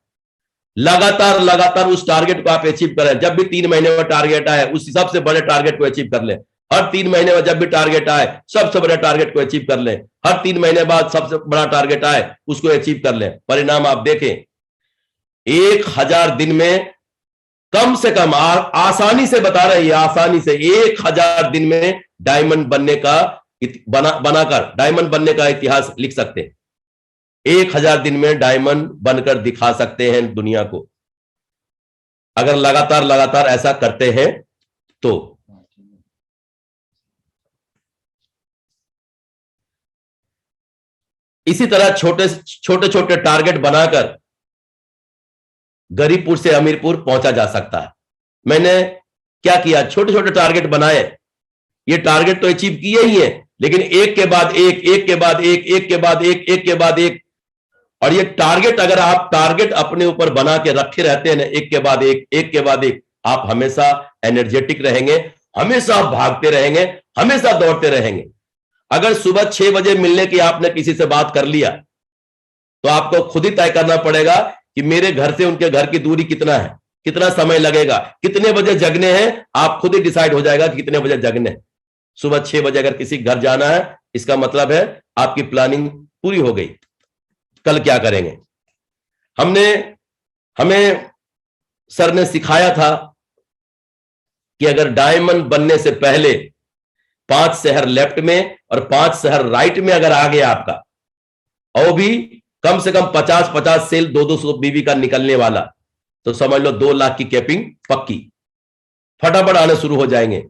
लगातार लगातार उस टारगेट को आप अचीव करें। जब भी 3 महीने में टारगेट आए उस सबसे बड़े टारगेट को अचीव कर लें। हर 3 महीने में जब भी टारगेट आए सबसे बड़े टारगेट को अचीव कर लें। हर 3 महीने बाद सबसे बड़ा टारगेट आए उसको अचीव कर लें। परिणाम आप देखें, 1000 दिन में कम से कम, आसानी से बता रहे हैं, आसानी से 1000 दिन में डायमंड बनने का बनाकर डायमंड बनने का इतिहास लिख सकते हैं। 1000 दिन में डायमंड बनकर दिखा सकते हैं दुनिया को, अगर लगातार लगातार ऐसा करते हैं तो। इसी तरह छोटे छोटे टारगेट बनाकर गरीबपुर से अमीरपुर पहुंचा जा सकता है। मैंने क्या किया, छोटे छोटे टारगेट बनाए। ये टारगेट तो अचीव किए ही हैं, लेकिन एक के बाद एक, एक के बाद एक, एक के बाद एक, एक के बाद एक। और ये टारगेट, अगर आप टारगेट अपने ऊपर बना के रखे रहते हैं ना, एक के बाद एक, एक के बाद एक, आप हमेशा एनर्जेटिक रहेंगे, हमेशा भागते रहेंगे, हमेशा दौड़ते रहेंगे। अगर सुबह 6 बजे मिलने की आपने किसी से बात कर लिया, तो आपको खुद ही तय करना पड़ेगा कि मेरे घर से उनके घर की दूरी कितना है, कितना समय लगेगा, कितने बजे जगने हैं। आप खुद ही डिसाइड हो जाएगा कि कितने बजे जगने हैं। सुबह 6 बजे अगर किसी घर जाना है, इसका मतलब है आपकी प्लानिंग पूरी हो गई। कल क्या करेंगे? हमें सर ने सिखाया था कि अगर डायमंड बनने से पहले 5 शहर लेफ्ट में और 5 शहर राइट में अगर आ गया आपका, और भी कम से कम 50 सेल 200 बीबी का निकलने वाला, तो समझ लो 2 लाख की कैपिंग पक्की, फटाफट आने शुरू हो जाएंगे।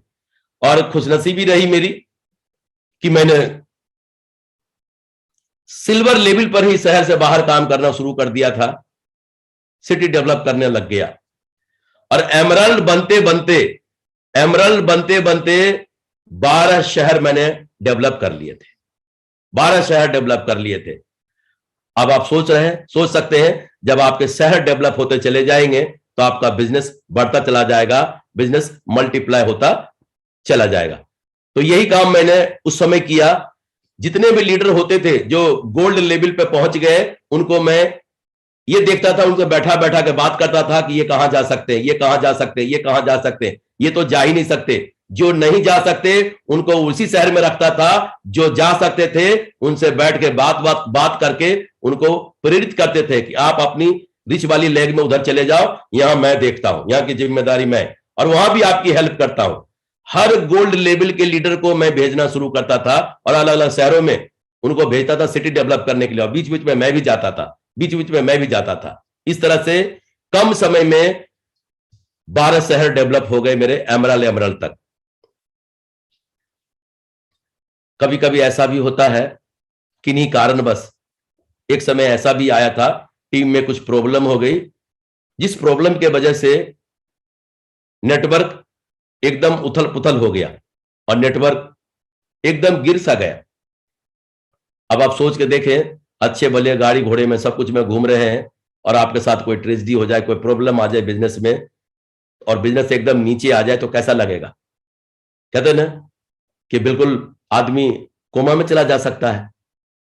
और खुशनसीबी रही मेरी कि मैंने सिल्वर लेवल पर ही शहर से बाहर काम करना शुरू कर दिया था, सिटी डेवलप करने लग गया। और एमरल्ड बनते बनते 12 शहर मैंने डेवलप कर लिए थे, 12 शहर डेवलप कर लिए थे। अब आप सोच सकते हैं, जब आपके शहर डेवलप होते चले जाएंगे तो आपका बिजनेस बढ़ता चला जाएगा, बिजनेस मल्टीप्लाई होता चला जाएगा। तो यही काम मैंने उस समय किया। जितने भी लीडर होते थे जो गोल्ड लेवल पे पहुंच गए, उनको मैं ये देखता था, उनको बैठा बैठा के बात करता था कि ये कहां जा सकते हैं, ये कहां जा सकते हैं, ये कहां जा सकते हैं, ये तो जा ही नहीं सकते। जो नहीं जा सकते उनको उसी शहर में रखता था, जो जा सकते थे उनसे बैठ के बात करके उनको प्रेरित करते थे कि आप अपनी रिच वाली लेग में उधर चले जाओ, यहां मैं देखता हूं, यहां की जिम्मेदारी मैं, और वहां भी आपकी हेल्प करता हूं। हर गोल्ड लेवल के लीडर को मैं भेजना शुरू करता था और अलग अलग शहरों में उनको भेजता था सिटी डेवलप करने के लिए, और बीच बीच में मैं भी जाता था। इस तरह से कम समय में 12 शहर डेवलप हो गए मेरे, एमरल्ड तक। कभी कभी ऐसा भी होता है किन्हीं कारणवश, एक समय ऐसा भी आया था, टीम में कुछ प्रॉब्लम हो गई, जिस प्रॉब्लम के वजह से नेटवर्क एकदम उथल पुथल हो गया और नेटवर्क एकदम गिर सा गया। अब आप सोच के देखें, अच्छे भले गाड़ी घोड़े में सब कुछ में घूम रहे हैं, और आपके साथ कोई ट्रेजेडी हो जाए, कोई प्रॉब्लम आ जाए बिजनेस में, और बिजनेस एकदम नीचे आ जाए, तो कैसा लगेगा? कहते हैं ना कि बिल्कुल आदमी कोमा में चला जा सकता है।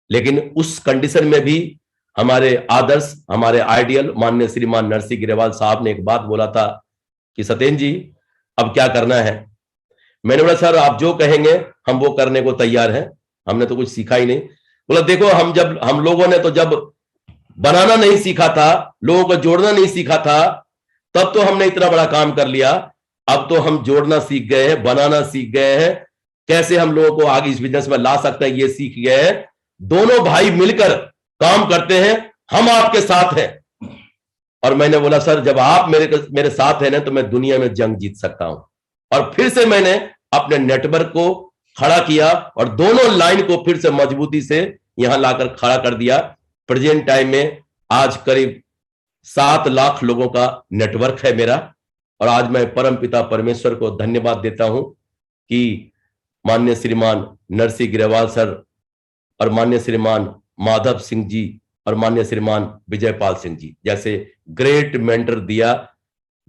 लेकिन उस कंडीशन में भी हमारे आदर्श, हमारे आइडियल माननीय श्रीमान नरसिंह ग्रेवाल साहब ने एक बात बोला था कि सत्येंद्र जी अब क्या करना है? मैंने बोला सर आप जो कहेंगे हम वो करने को तैयार हैं, हमने तो कुछ सीखा ही नहीं। बोला देखो, हम लोगों ने तो जब बनाना नहीं सीखा था, लोगों को जोड़ना नहीं सीखा था, तब तो हमने इतना बड़ा काम कर लिया। अब तो हम जोड़ना सीख गए हैं, बनाना सीख गए हैं, कैसे हम लोगों को आगे इस बिजनेस में ला सकते हैं ये सीख गए हैं। दोनों भाई मिलकर काम करते हैं, हम आपके साथ हैं, और मैंने बोला सर जब आप मेरे साथ है ना तो मैं दुनिया में जंग जीत सकता हूं। और फिर से मैंने अपने नेटवर्क को खड़ा किया और दोनों लाइन को फिर से मजबूती से यहां लाकर खड़ा कर दिया। प्रेजेंट टाइम में आज करीब 7 लाख लोगों का नेटवर्क है मेरा। और आज मैं परमपिता परमेश्वर को धन्यवाद देता हूं कि माननीय श्रीमान नरसिंह ग्रेवाल सर और माननीय श्रीमान माधव सिंह जी और माननीय श्रीमान विजयपाल सिंह जी जैसे ग्रेट मेंटर दिया,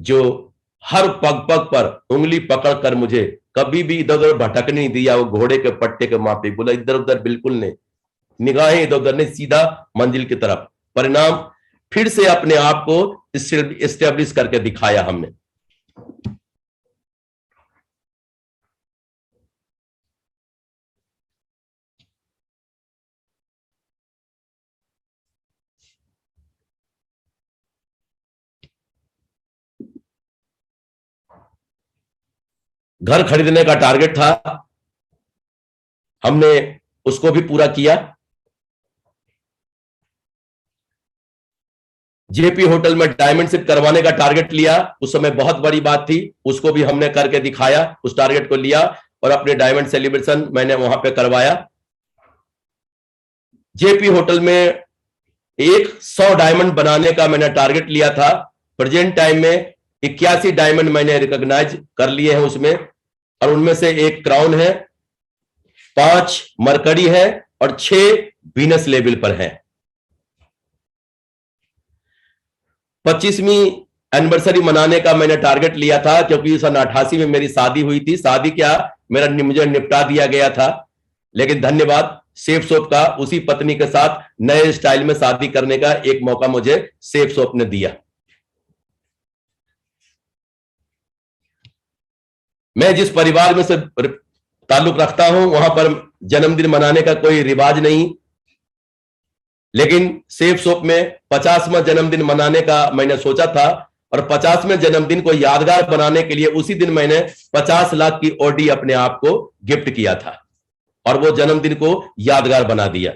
जो हर पग पग पर उंगली पकड़कर मुझे कभी भी इधर उधर भटकने नहीं दिया। वो घोड़े के पट्टे के मापे बोला इधर उधर बिल्कुल नहीं, निगाहें इधर उधर नहीं, सीधा मंजिल की तरफ। परिणाम फिर से अपने आप को एस्टेब्लिश करके दिखाया हमने। घर खरीदने का टारगेट था, हमने उसको भी पूरा किया। जेपी होटल में डायमंड शिप करवाने का टारगेट लिया, उस समय बहुत बड़ी बात थी, उसको भी हमने करके दिखाया। उस टारगेट को लिया और अपने डायमंड सेलिब्रेशन मैंने वहां पे करवाया। जेपी होटल में 100 डायमंड बनाने का मैंने टारगेट लिया था। प्रेजेंट टाइम में 81 डायमंड मैंने रिकॉग्नाइज कर लिए हैं उसमें, और उनमें से 1 क्राउन है, 5 मरकरी है और 6 वीनस लेवल पर है। 25वीं एनिवर्सरी मनाने का मैंने टारगेट लिया था, क्योंकि सन 88 में मेरी शादी हुई थी। शादी क्या, मुझे निपटा दिया गया था, लेकिन धन्यवाद सेफ शॉप का, उसी पत्नी के साथ नए स्टाइल में शादी करने का एक मौका मुझे सेफ शॉप ने दिया। मैं जिस परिवार में से ताल्लुक रखता हूं वहां पर जन्मदिन मनाने का कोई रिवाज नहीं, लेकिन सेफ शॉप में 50वां जन्मदिन मनाने का मैंने सोचा था, और 50वें जन्मदिन को यादगार बनाने के लिए उसी दिन मैंने 50 लाख की ऑडी अपने आप को गिफ्ट किया था, और वो जन्मदिन को यादगार बना दिया।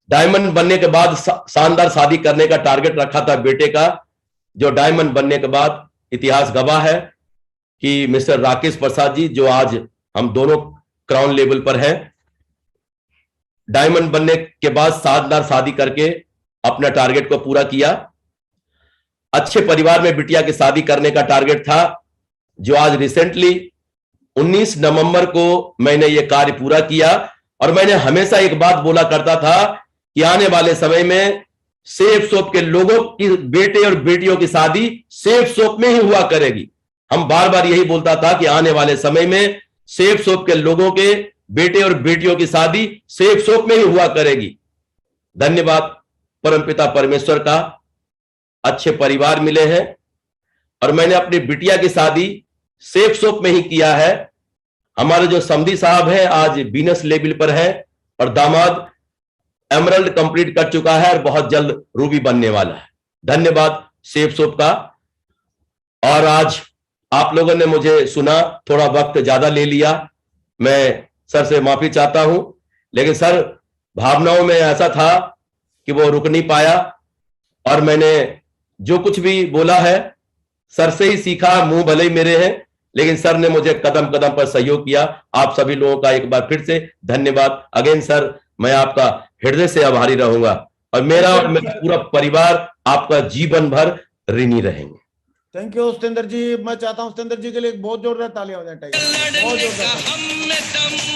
डायमंड बनने के बाद शानदार शादी करने का टारगेट रखा था बेटे का, जो डायमंड बनने के बाद इतिहास गवाह है कि मिस्टर राकेश प्रसाद जी, जो आज हम दोनों क्राउन लेवल पर हैं, डायमंड बनने के बाद शानदार शादी करके अपना टारगेट को पूरा किया। अच्छे परिवार में बिटिया की शादी करने का टारगेट था, जो आज रिसेंटली 19 नवंबर को मैंने ये कार्य पूरा किया। और मैंने हमेशा एक बात बोला करता था कि आने वाले समय में सेफ शॉप के लोगों की बेटे और बेटियों की शादी सेफ शॉप में ही हुआ करेगी। हम बार बार यही बोलता था कि आने वाले समय में सेफ शॉप के लोगों के बेटे और बेटियों की शादी सेफ शॉप में ही हुआ करेगी। धन्यवाद परमपिता परमेश्वर का, अच्छे परिवार मिले हैं, और मैंने अपनी बिटिया की शादी सेफ शॉप में ही किया है। हमारे जो समधी साहब हैं आज वीनस लेवल पर है, और दामाद एमरल्ड कंप्लीट कर चुका है और बहुत जल्द रूबी बनने वाला है। धन्यवाद सेफ शॉप का। और आज आप लोगों ने मुझे सुना, थोड़ा वक्त ज्यादा ले लिया, मैं सर से माफी चाहता हूं, लेकिन सर भावनाओं में ऐसा था कि वो रुक नहीं पाया, और मैंने जो कुछ भी बोला है सर से ही सीखा। मुंह भले ही मेरे हैं, लेकिन सर ने मुझे कदम कदम पर सहयोग किया। आप सभी लोगों का एक बार फिर से धन्यवाद। अगेन सर, मैं आपका हृदय से आभारी रहूंगा, और मेरा पूरा परिवार आपका जीवन भर ऋणी रहेंगे। थैंक यू सतेंद्र जी। मैं चाहता हूं सतेंद्र जी के लिए एक बहुत जोरदार तालियां हो जाए। बहुत जोरदार।